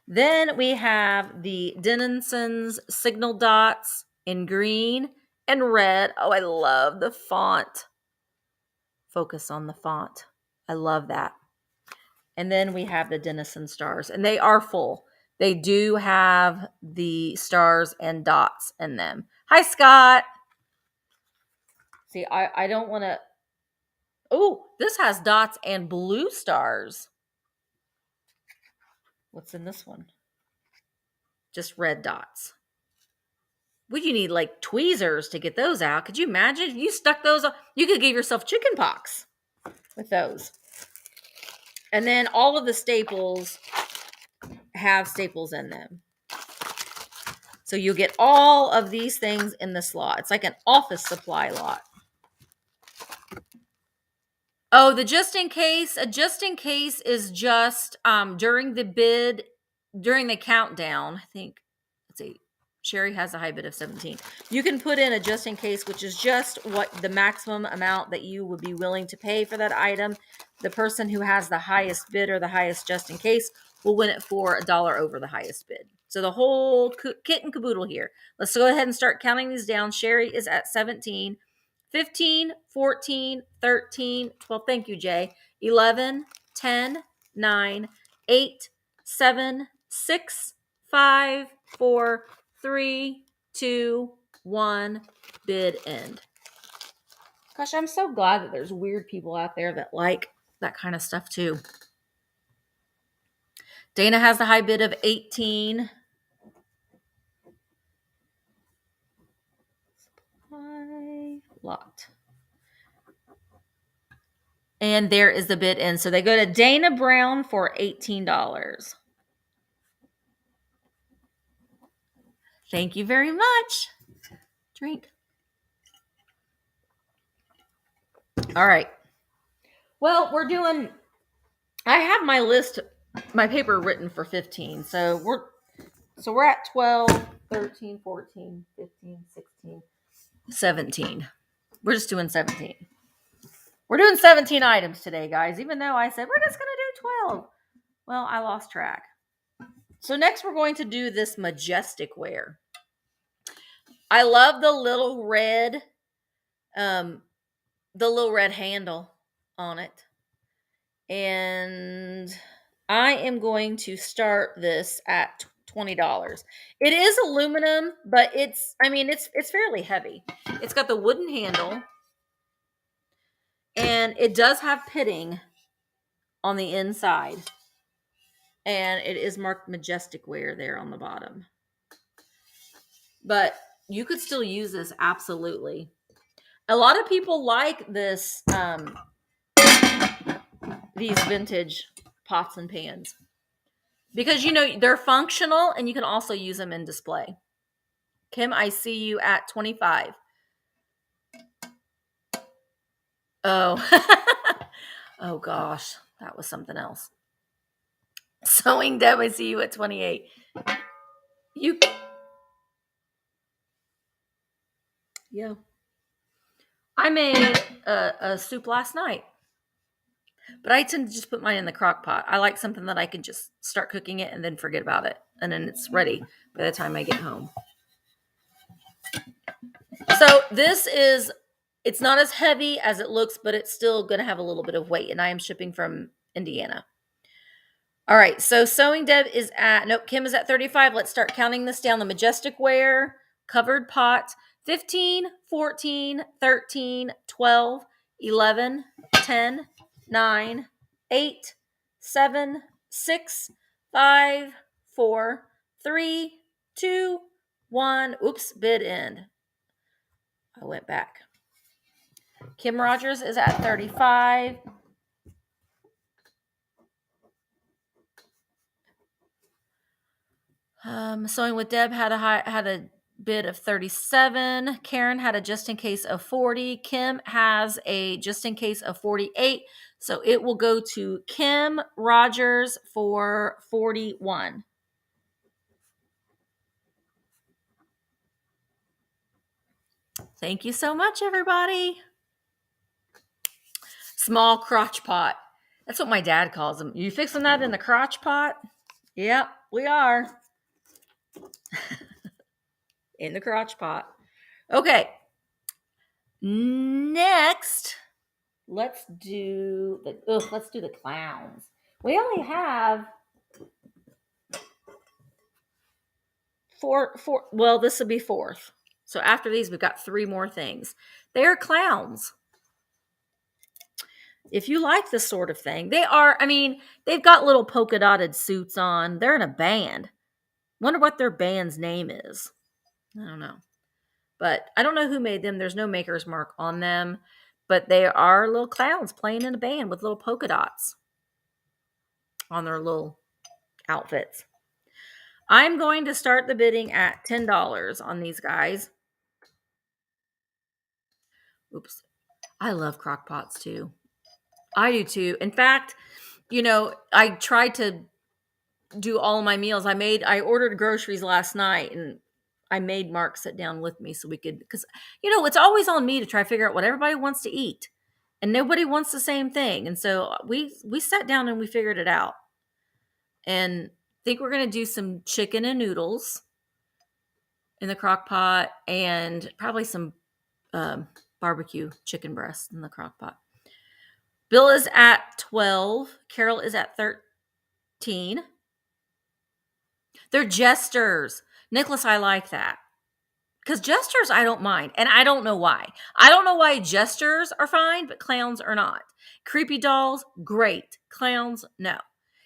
Then we have the Dennison's signal dots in green and red. Oh, I love the font. Focus on the font. I love that. And then we have the Denison stars, and they are full. They do have the stars and dots in them. Hi, Scott. See, I don't want to. Oh, this has dots and blue stars. What's in this one? Just red dots. Would you need like tweezers to get those out? Could you imagine if you stuck those on? You could give yourself chicken pox with those. And then all of the staples have staples in them. So you'll get all of these things in this lot. It's like an office supply lot. Oh, the just in case. A just in case is just during the bid, during the countdown. I think, let's see, Sherry has a high bid of 17. You can put in a just in case, which is just what the maximum amount that you would be willing to pay for that item. The person who has the highest bid or the highest just in case will win it for $1 over the highest bid. So the whole kit and caboodle here. Let's go ahead and start counting these down. Sherry is at 17. 15, 14, 13, 12. Thank you, Jay. 11, 10, 9, 8, 7, 6, 5, 4, 3, 2, 1. Bid end. Gosh, I'm so glad that there's weird people out there that like that kind of stuff too. Dana has the high bid of 18. Lot. And there is the bid end. So they go to Dana Brown for $18. Thank you very much. Drink. All right. Well, I have my list, my paper written for 15. So we're at 12, 13, 14, 15, 16, 17. We're just doing 17. We're doing 17 items today, guys, even though I said we're just going to do 12. Well, I lost track. So next we're going to do this Majestic ware. I love the little red handle on it. And I am going to start this at $20. It is aluminum, but it's fairly heavy. It's got the wooden handle, and it does have pitting on the inside. And it is marked Majestic ware there on the bottom. But you could still use this, absolutely. A lot of people like this, these vintage pots and pans, because they're functional and you can also use them in display. Kim, I see you at 25. Oh, oh gosh, that was something else. Sewing Deb, I see you at 28. Yeah. I made a soup last night, but I tend to just put mine in the crock pot. I like something that I can just start cooking it and then forget about it, and then it's ready by the time I get home. So it's not as heavy as it looks, but it's still going to have a little bit of weight, and I am shipping from Indiana. All right, so Sewing Deb Kim is at 35. Let's start counting this down. The Majestic ware, covered pot, 15, 14, 13, 12, 11, 10, 9, 8, 7, 6, 5, 4, 3, 2, 1. Oops, bid end. I went back. Kim Rogers is at 35. Sewing with Deb had a bid of 37. Karen had a just in case of 40. Kim has a just in case of 48. So it will go to Kim Rogers for 41. Thank you so much, everybody. Small crotch pot. That's what my dad calls them. You fixing that in the crotch pot? Yep, we are. In the crotch pot. Okay. Next, let's do the clowns. We only have four. Well, this will be fourth. So after these, we've got 3 more things. They are clowns. If you like this sort of thing, they've got little polka dotted suits on. They're in a band. Wonder what their band's name is. I don't know. But I don't know who made them. There's no maker's mark on them. But they are little clowns playing in a band with little polka dots on their little outfits. I'm going to start the bidding at $10 on these guys. Oops. I love crock pots too. I do too. In fact, I tried to do all my meals. I ordered groceries last night and I made Mark sit down with me so we could, because, it's always on me to try to figure out what everybody wants to eat and nobody wants the same thing. And so we sat down and we figured it out. And I think we're going to do some chicken and noodles in the crock pot and probably some barbecue chicken breast in the crock pot. Bill is at 12. Carol is at 13. They're jesters. Nicholas, I like that. Because jesters, I don't mind. And I don't know why. I don't know why jesters are fine, but clowns are not. Creepy dolls, great. Clowns, no.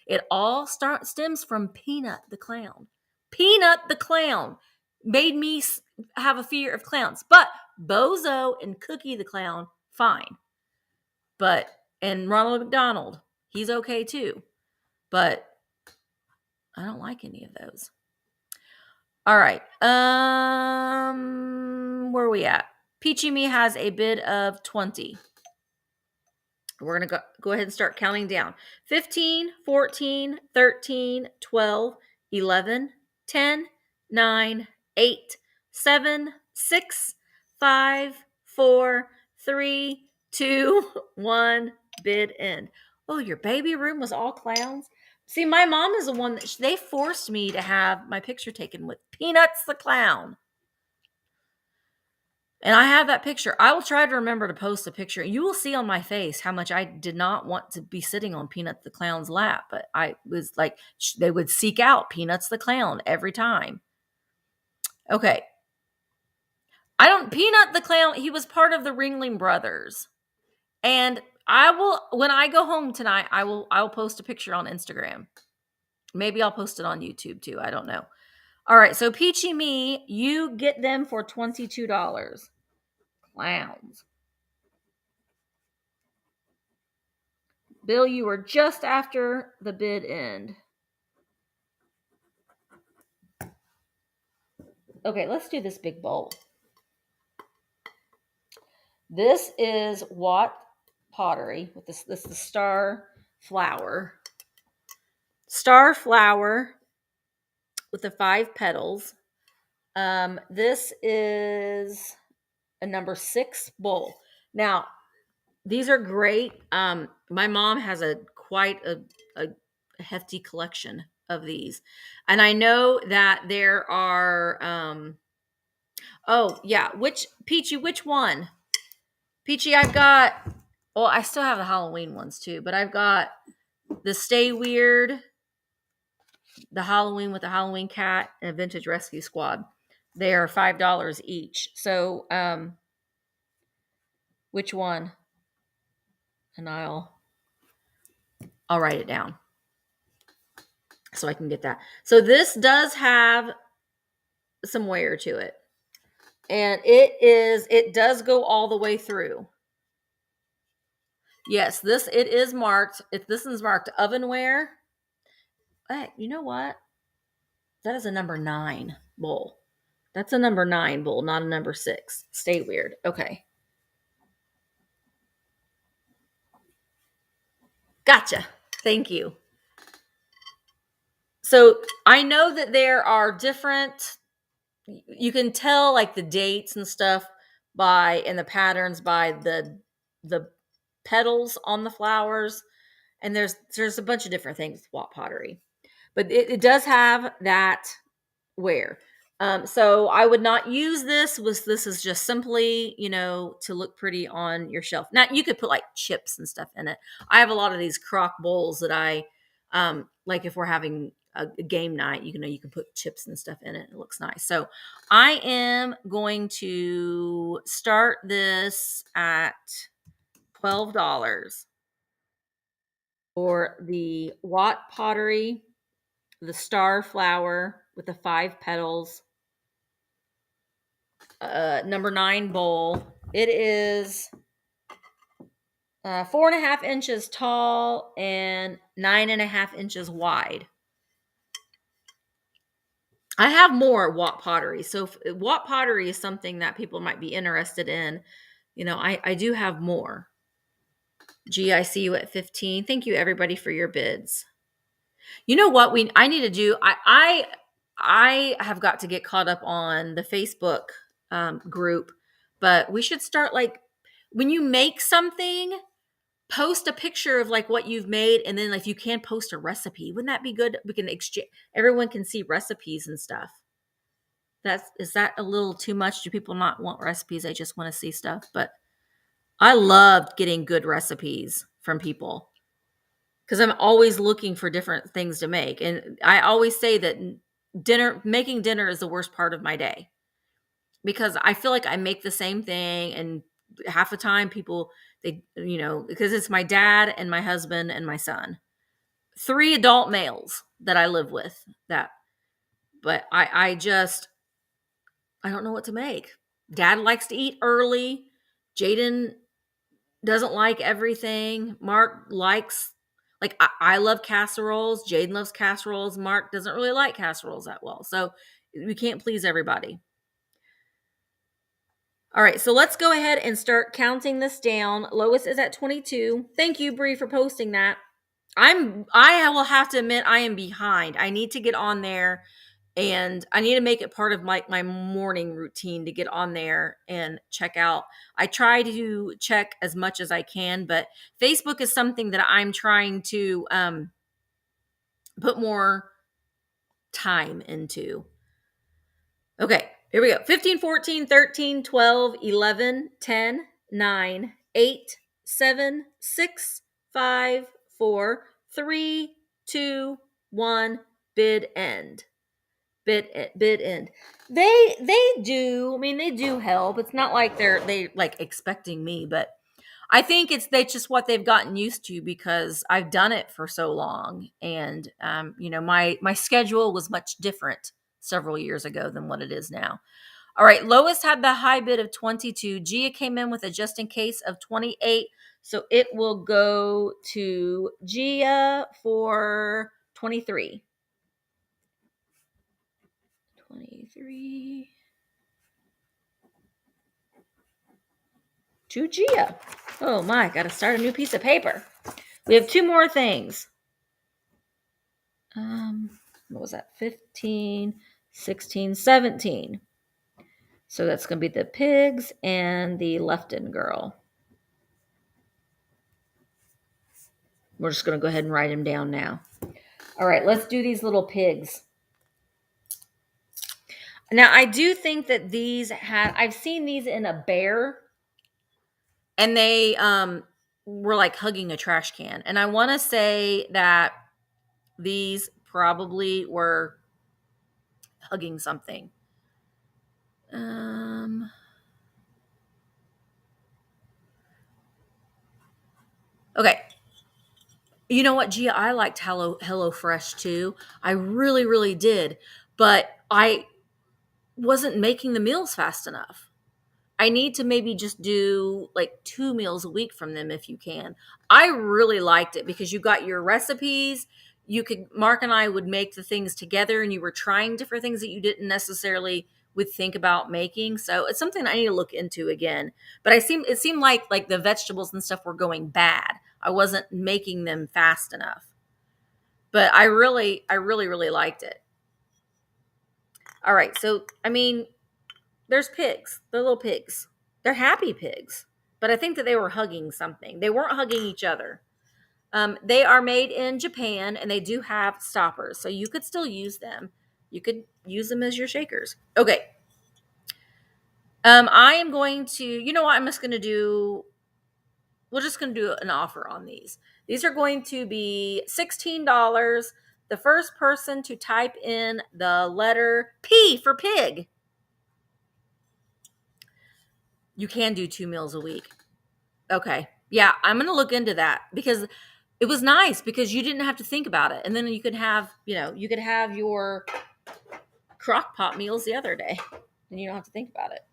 It all stems from Peanut the Clown. Peanut the Clown made me have a fear of clowns. But Bozo and Cookie the Clown, fine. And Ronald McDonald, he's okay too. But I don't like any of those. All right. Where are we at? Peachy Me has a bid of 20. We're going to go ahead and start counting down. 15, 14, 13, 12, 11, 10, 9, 8, 7, 6, 5, 4, 3, 2, 1, bid end. Oh, your baby room was all clowns? See, my mom is the one that they forced me to have my picture taken with Peanuts the Clown. And I have that picture. I will try to remember to post a picture. You will see on my face how much I did not want to be sitting on Peanuts the Clown's lap. But I was like, they would seek out Peanuts the Clown every time. Okay. Peanut the Clown, he was part of the Ringling Brothers. And when I go home tonight, I will post a picture on Instagram. Maybe I'll post it on YouTube too. I don't know. All right. So Peachy Me, you get them for $22. Clowns. Bill, you were just after the bid end. Okay, let's do this big bowl. This is Watt pottery with this is the star flower. Star flower with the 5 petals. This is a number 6 bowl. Now, these are great. My mom has quite a hefty collection of these. And I know that there are Peachy, which one? Peachy, I still have the Halloween ones too, but I've got the Stay Weird, the Halloween with the Halloween cat, and a Vintage Rescue Squad. They are $5 each. So, which one? And I'll write it down so I can get that. So this does have some wear to it. And it does go all the way through. Yes, this is marked oven wear. Hey, you know what? That is a number 9 bowl. That's a number 9 bowl, not a number 6. Stay weird. Okay. Gotcha. Thank you. So I know that there are different, you can tell like the dates and stuff by, and the patterns by the petals on the flowers. And there's a bunch of different things with Watt pottery. But it does have that wear. So I would not use this. This is just simply, to look pretty on your shelf. Now you could put like chips and stuff in it. I have a lot of these crock bowls that I like if we're having a game night, you can put chips and stuff in it. It looks nice. So I am going to start this at $12 for the Watt pottery, the star flower with the 5 petals, number 9 bowl. It is 4.5 inches tall and 9.5 inches wide. I have more Watt pottery. So if Watt pottery is something that people might be interested in, I do have more. Gee, I see you at 15. Thank you everybody for your bids. You know what I need to do? I have got to get caught up on the Facebook group, but we should start like when you make something, post a picture of like what you've made, and then if you can post a recipe, wouldn't that be good? We can exchange. Everyone can see recipes and stuff. Is that a little too much? Do people not want recipes? They just want to see stuff. But I loved getting good recipes from people, because I'm always looking for different things to make. And I always say that making dinner is the worst part of my day, because I feel like I make the same thing. And half the time people, because it's my dad and my husband and my son, 3 adult males that I live with, but I don't know what to make. Dad likes to eat early. Jaden doesn't like everything. Mark likes, like, I love casseroles. Jaden loves casseroles. Mark doesn't really like casseroles that well. So we can't please everybody. All right, so let's go ahead and start counting this down. Lois is at 22. Thank you, Bree, for posting that. I will have to admit I am behind. I need to get on there, and I need to make it part of my morning routine to get on there and check out. I try to check as much as I can, but Facebook is something that I'm trying to put more time into. Okay, here we go. 15, 14, 13, 12, 11, 10, 9, 8, 7, 6, 5, 4, 3, 2, 1, bid end. Bid end. They do, they do help. It's not like they like expecting me, but I think they just what they've gotten used to, because I've done it for so long. And my schedule was much different several years ago than what it is now. All right, Lois had the high bid of 22. Gia came in with a just in case of 28. So it will go to Gia for 23. 23. To Gia. Oh my, gotta start a new piece of paper. We have 2 more things. What was that? 15, 16, 17. So that's going to be the pigs and the Lefton girl. We're just going to go ahead and write them down now. All right, let's do these little pigs. Now, I do think that I've seen these in a bear, and they were like hugging a trash can. And I want to say that these probably were hugging something. Okay. You know what, Gia? I liked Hello Fresh too. I really, really did. But I wasn't making the meals fast enough. I need to maybe just do like 2 meals a week from them if you can. I really liked it because you got your recipes, Mark and I would make the things together, and you were trying different things that you didn't necessarily would think about making. So it's something I need to look into again. But it seemed like the vegetables and stuff were going bad. I wasn't making them fast enough. But I really liked it. All right. So, I mean, there's pigs. They're little pigs. They're happy pigs. But I think that they were hugging something. They weren't hugging each other. They are made in Japan, and they do have stoppers, so you could still use them. You could use them as your shakers. Okay. I am going to, you know what? We're just going to do an offer on these. These are going to be $16. The first person to type in the letter P for pig. You can do 2 meals a week. Okay. Yeah, I'm going to look into that because it was nice because you didn't have to think about it. And then you could have your crock pot meals the other day and you don't have to think about it.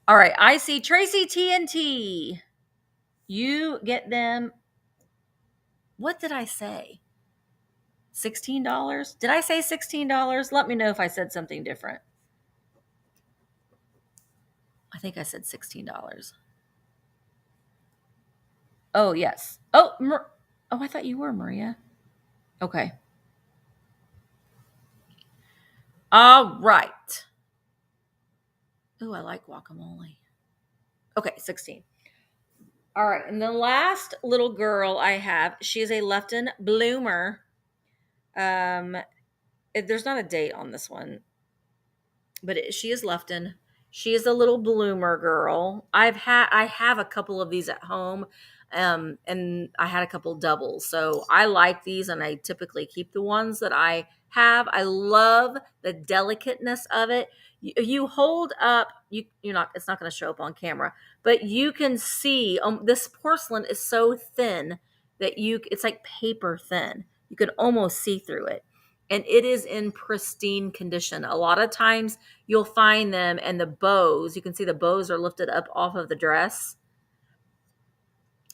All right. I see Tracy TNT. You get them. What did I say? $16? Did I say $16? Let me know if I said something different. I think I said $16. Oh, yes. Oh, I thought you were, Maria. Okay. All right. Oh, I like guacamole. Okay, 16. All right, and the last little girl I have, she is a Lefton bloomer. There's not a date on this one, but she is Lefton. She is a little bloomer girl. I have a couple of these at home, and I had a couple doubles. So I like these, and I typically keep the ones that I have. I love the delicateness of it. You hold up, you're not. It's not going to show up on camera, but you can see this porcelain is so thin that it's like paper thin. You can almost see through it. And it is in pristine condition. A lot of times you'll find them and the bows, you can see the bows are lifted up off of the dress.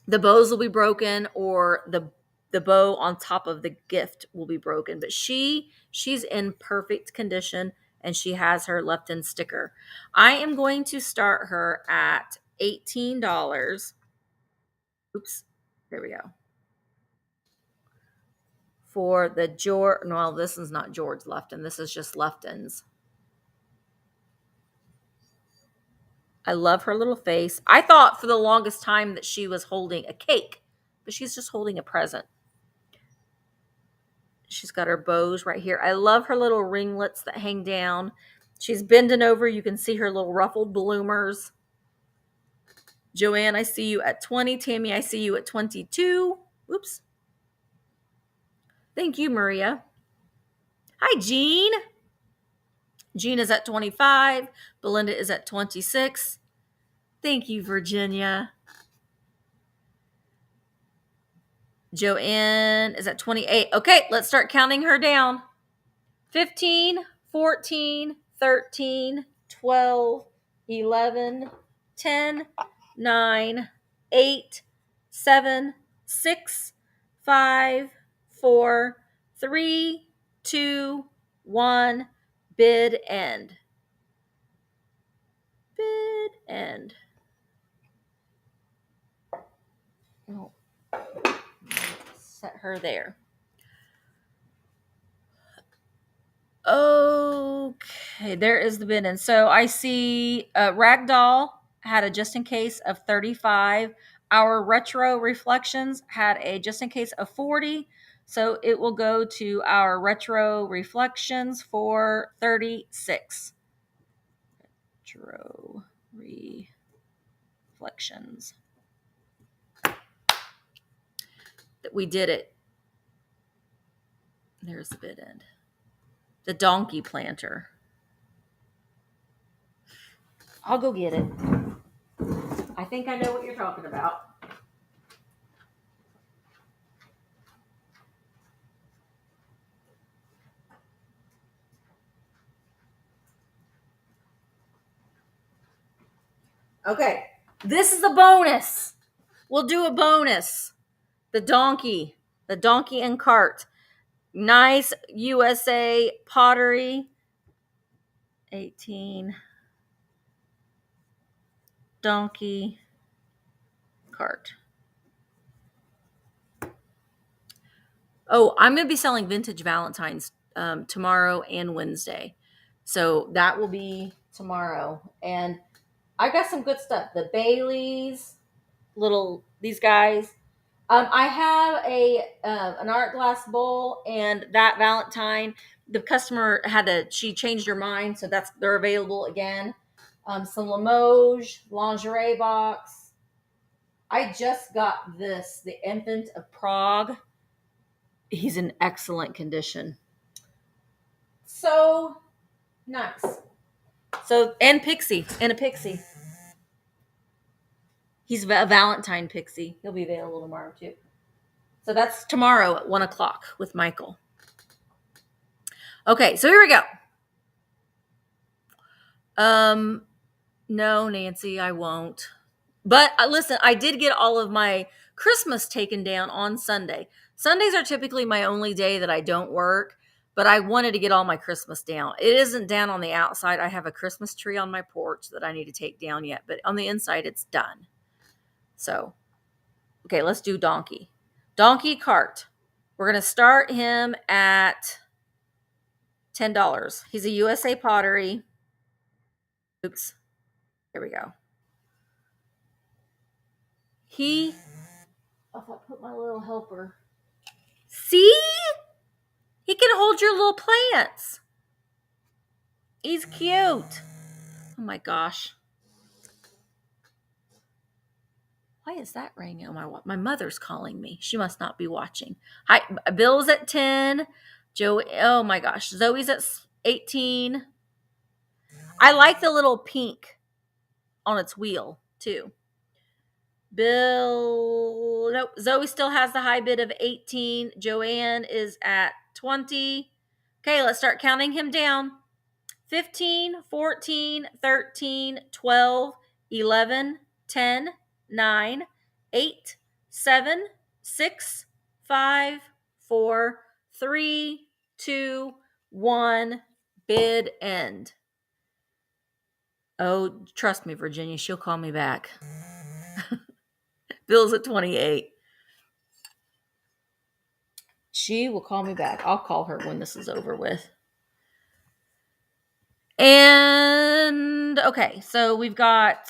The bows will be broken or the bow on top of the gift will be broken. But she's in perfect condition and she has her Lefton sticker. I am going to start her at $18. Oops, there we go. For the George, no, this is not George Lefton. This is just Lefton's. I love her little face. I thought for the longest time that she was holding a cake, but she's just holding a present. She's got her bows right here. I love her little ringlets that hang down. She's bending over. You can see her little ruffled bloomers. Joanne, I see you at 20. Tammy, I see you at 22. Oops. Thank you, Maria. Hi, Jean. Jean is at 25. Belinda is at 26. Thank you, Virginia. Joanne is at 28. Okay, let's start counting her down. 15, 14, 13, 12, 11, 10, 9, 8, 7, 6, 5, 4, 3, 2, 1. Bid end. Bid end. Oh. Set her there. Okay, there is the bid end. So I see Ragdoll had a just in case of 35. Our retro reflections had a just in case of 40. So it will go to our retro reflections for 36. Retro reflections. We did it. There's the bid end. The donkey planter. I'll go get it. I think I know what you're talking about. Okay, this is a bonus. We'll do a bonus. The donkey. the donkey and cart. Nice USA pottery. 18 donkey cart. Oh, I'm going to be selling vintage Valentines tomorrow and Wednesday. So that will be tomorrow. And I got some good stuff. The Baileys, these guys. I have an art glass bowl, and that Valentine, the customer she changed her mind, so they're available again. Some Limoges lingerie box. I just got this, the Infant of Prague. He's in excellent condition. So nice. So and a pixie. He's a Valentine pixie. He'll be available tomorrow too. So that's tomorrow at 1:00 with Michael. Okay, so here we go. No, Nancy, I won't. But listen, I did get all of my Christmas taken down on Sunday. Sundays are typically my only day that I don't work, but I wanted to get all my Christmas down. It isn't down on the outside. I have a Christmas tree on my porch that I need to take down yet, but on the inside, it's done. So, okay, let's do donkey. Donkey cart. We're going to start him at $10. He's a USA pottery. Oops. Here we go. If I put my little helper. See? He can hold your little plants. He's cute. Oh my gosh. Why is that ringing on my watch? My mother's calling me. She must not be watching. Hi, Bill's at 10. Joey, oh my gosh. Zoe's at 18. I like the little pink on its wheel too. Bill, nope. Zoe still has the high bid of 18. Joanne is at 20. Okay, let's start counting him down. 15, 14, 13, 12, 11, 10, 9, 8, 7, 6, 5, 4, 3, 2, 1. Bid end. Oh, trust me, Virginia, she'll call me back. Bill's at 28. She will call me back. I'll call her when this is over with. And okay, so we've got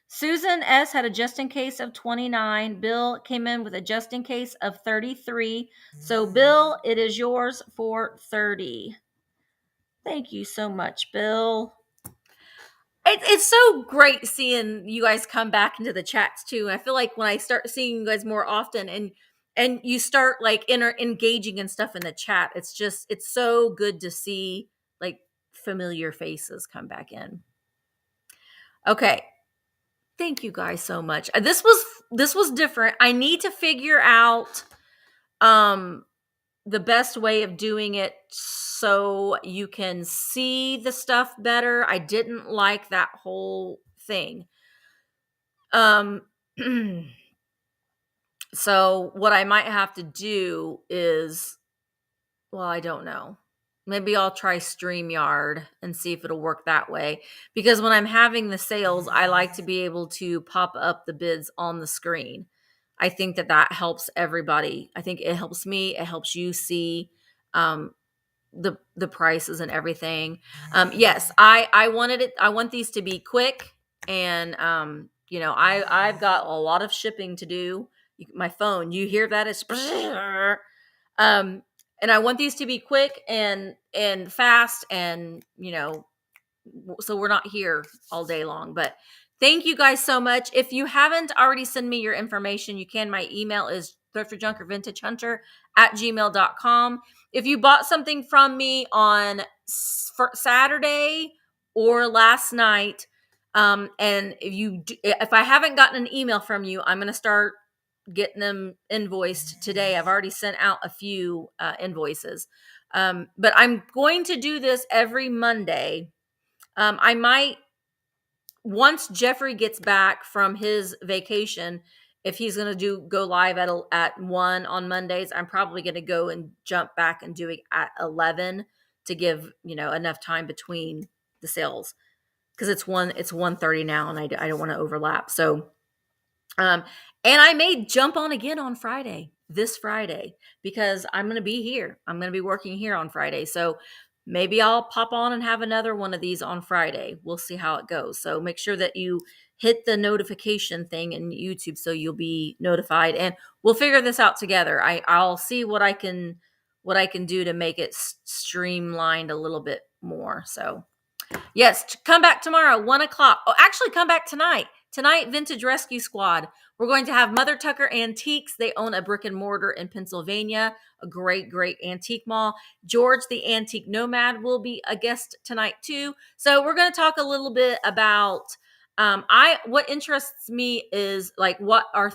Susan S. had a just in case of 29. Bill came in with a just in case of 33. So Bill, it is yours for 30. Thank you so much, Bill. It's so great seeing you guys come back into the chats too. I feel like when I start seeing you guys more often and you start like engaging and stuff in the chat, it's so good to see like familiar faces come back in. Okay. Thank you guys so much. This was different. I need to figure out the best way of doing it so you can see the stuff better. I didn't like that whole thing. So what I might have to do is, well, I don't know. Maybe I'll try StreamYard and see if it'll work that way. Because when I'm having the sales, I like to be able to pop up the bids on the screen. I think that helps everybody. I think it helps me. It helps you see the prices and everything. Yes, I wanted it. I want these to be quick, and I've got a lot of shipping to do. My phone, you hear that? It's and I want these to be quick and fast, and so we're not here all day long. But thank you guys so much. If you haven't already sent me your information, you can. My email is thrifterjunkervintagehunter@gmail.com. If you bought something from me on Saturday or last night, and if I haven't gotten an email from you, I'm going to start getting them invoiced today. I've already sent out a few invoices, but I'm going to do this every Monday. I might, once Jeffrey gets back from his vacation, if he's going to go live at 1 on Mondays, I'm probably going to go and jump back and do it at 11 to give, enough time between the sales, because it's 1:30 now, and I don't want to overlap. So, and I may jump on again on this Friday, because I'm going to be here. I'm going to be working here on Friday. So maybe I'll pop on and have another one of these on Friday. We'll see how it goes. So make sure that you hit the notification thing in YouTube so you'll be notified, and we'll figure this out together. I'll see what I can do to make it streamlined a little bit more. So yes, come back tomorrow, 1:00. Oh, actually, come back tonight. Tonight, Vintage Rescue Squad. We're going to have Mother Tucker Antiques. They own a brick and mortar in Pennsylvania, a great, great antique mall. George, the Antique Nomad, will be a guest tonight too. So we're going to talk a little bit about what interests me is like, what are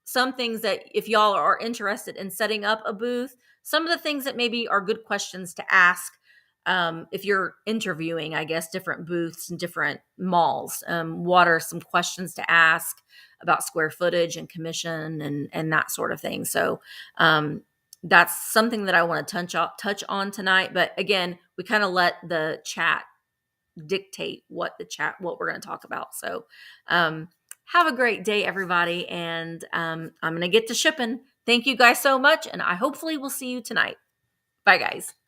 some things that if y'all are interested in setting up a booth, some of the things that maybe are good questions to ask. If you're interviewing, I guess, different booths and different malls, what are some questions to ask about square footage and commission and that sort of thing. So that's something that I want to touch on tonight. But again, we kind of let the chat dictate what we're going to talk about. So have a great day, everybody. And I'm going to get to shipping. Thank you guys so much. And I hopefully will see you tonight. Bye, guys.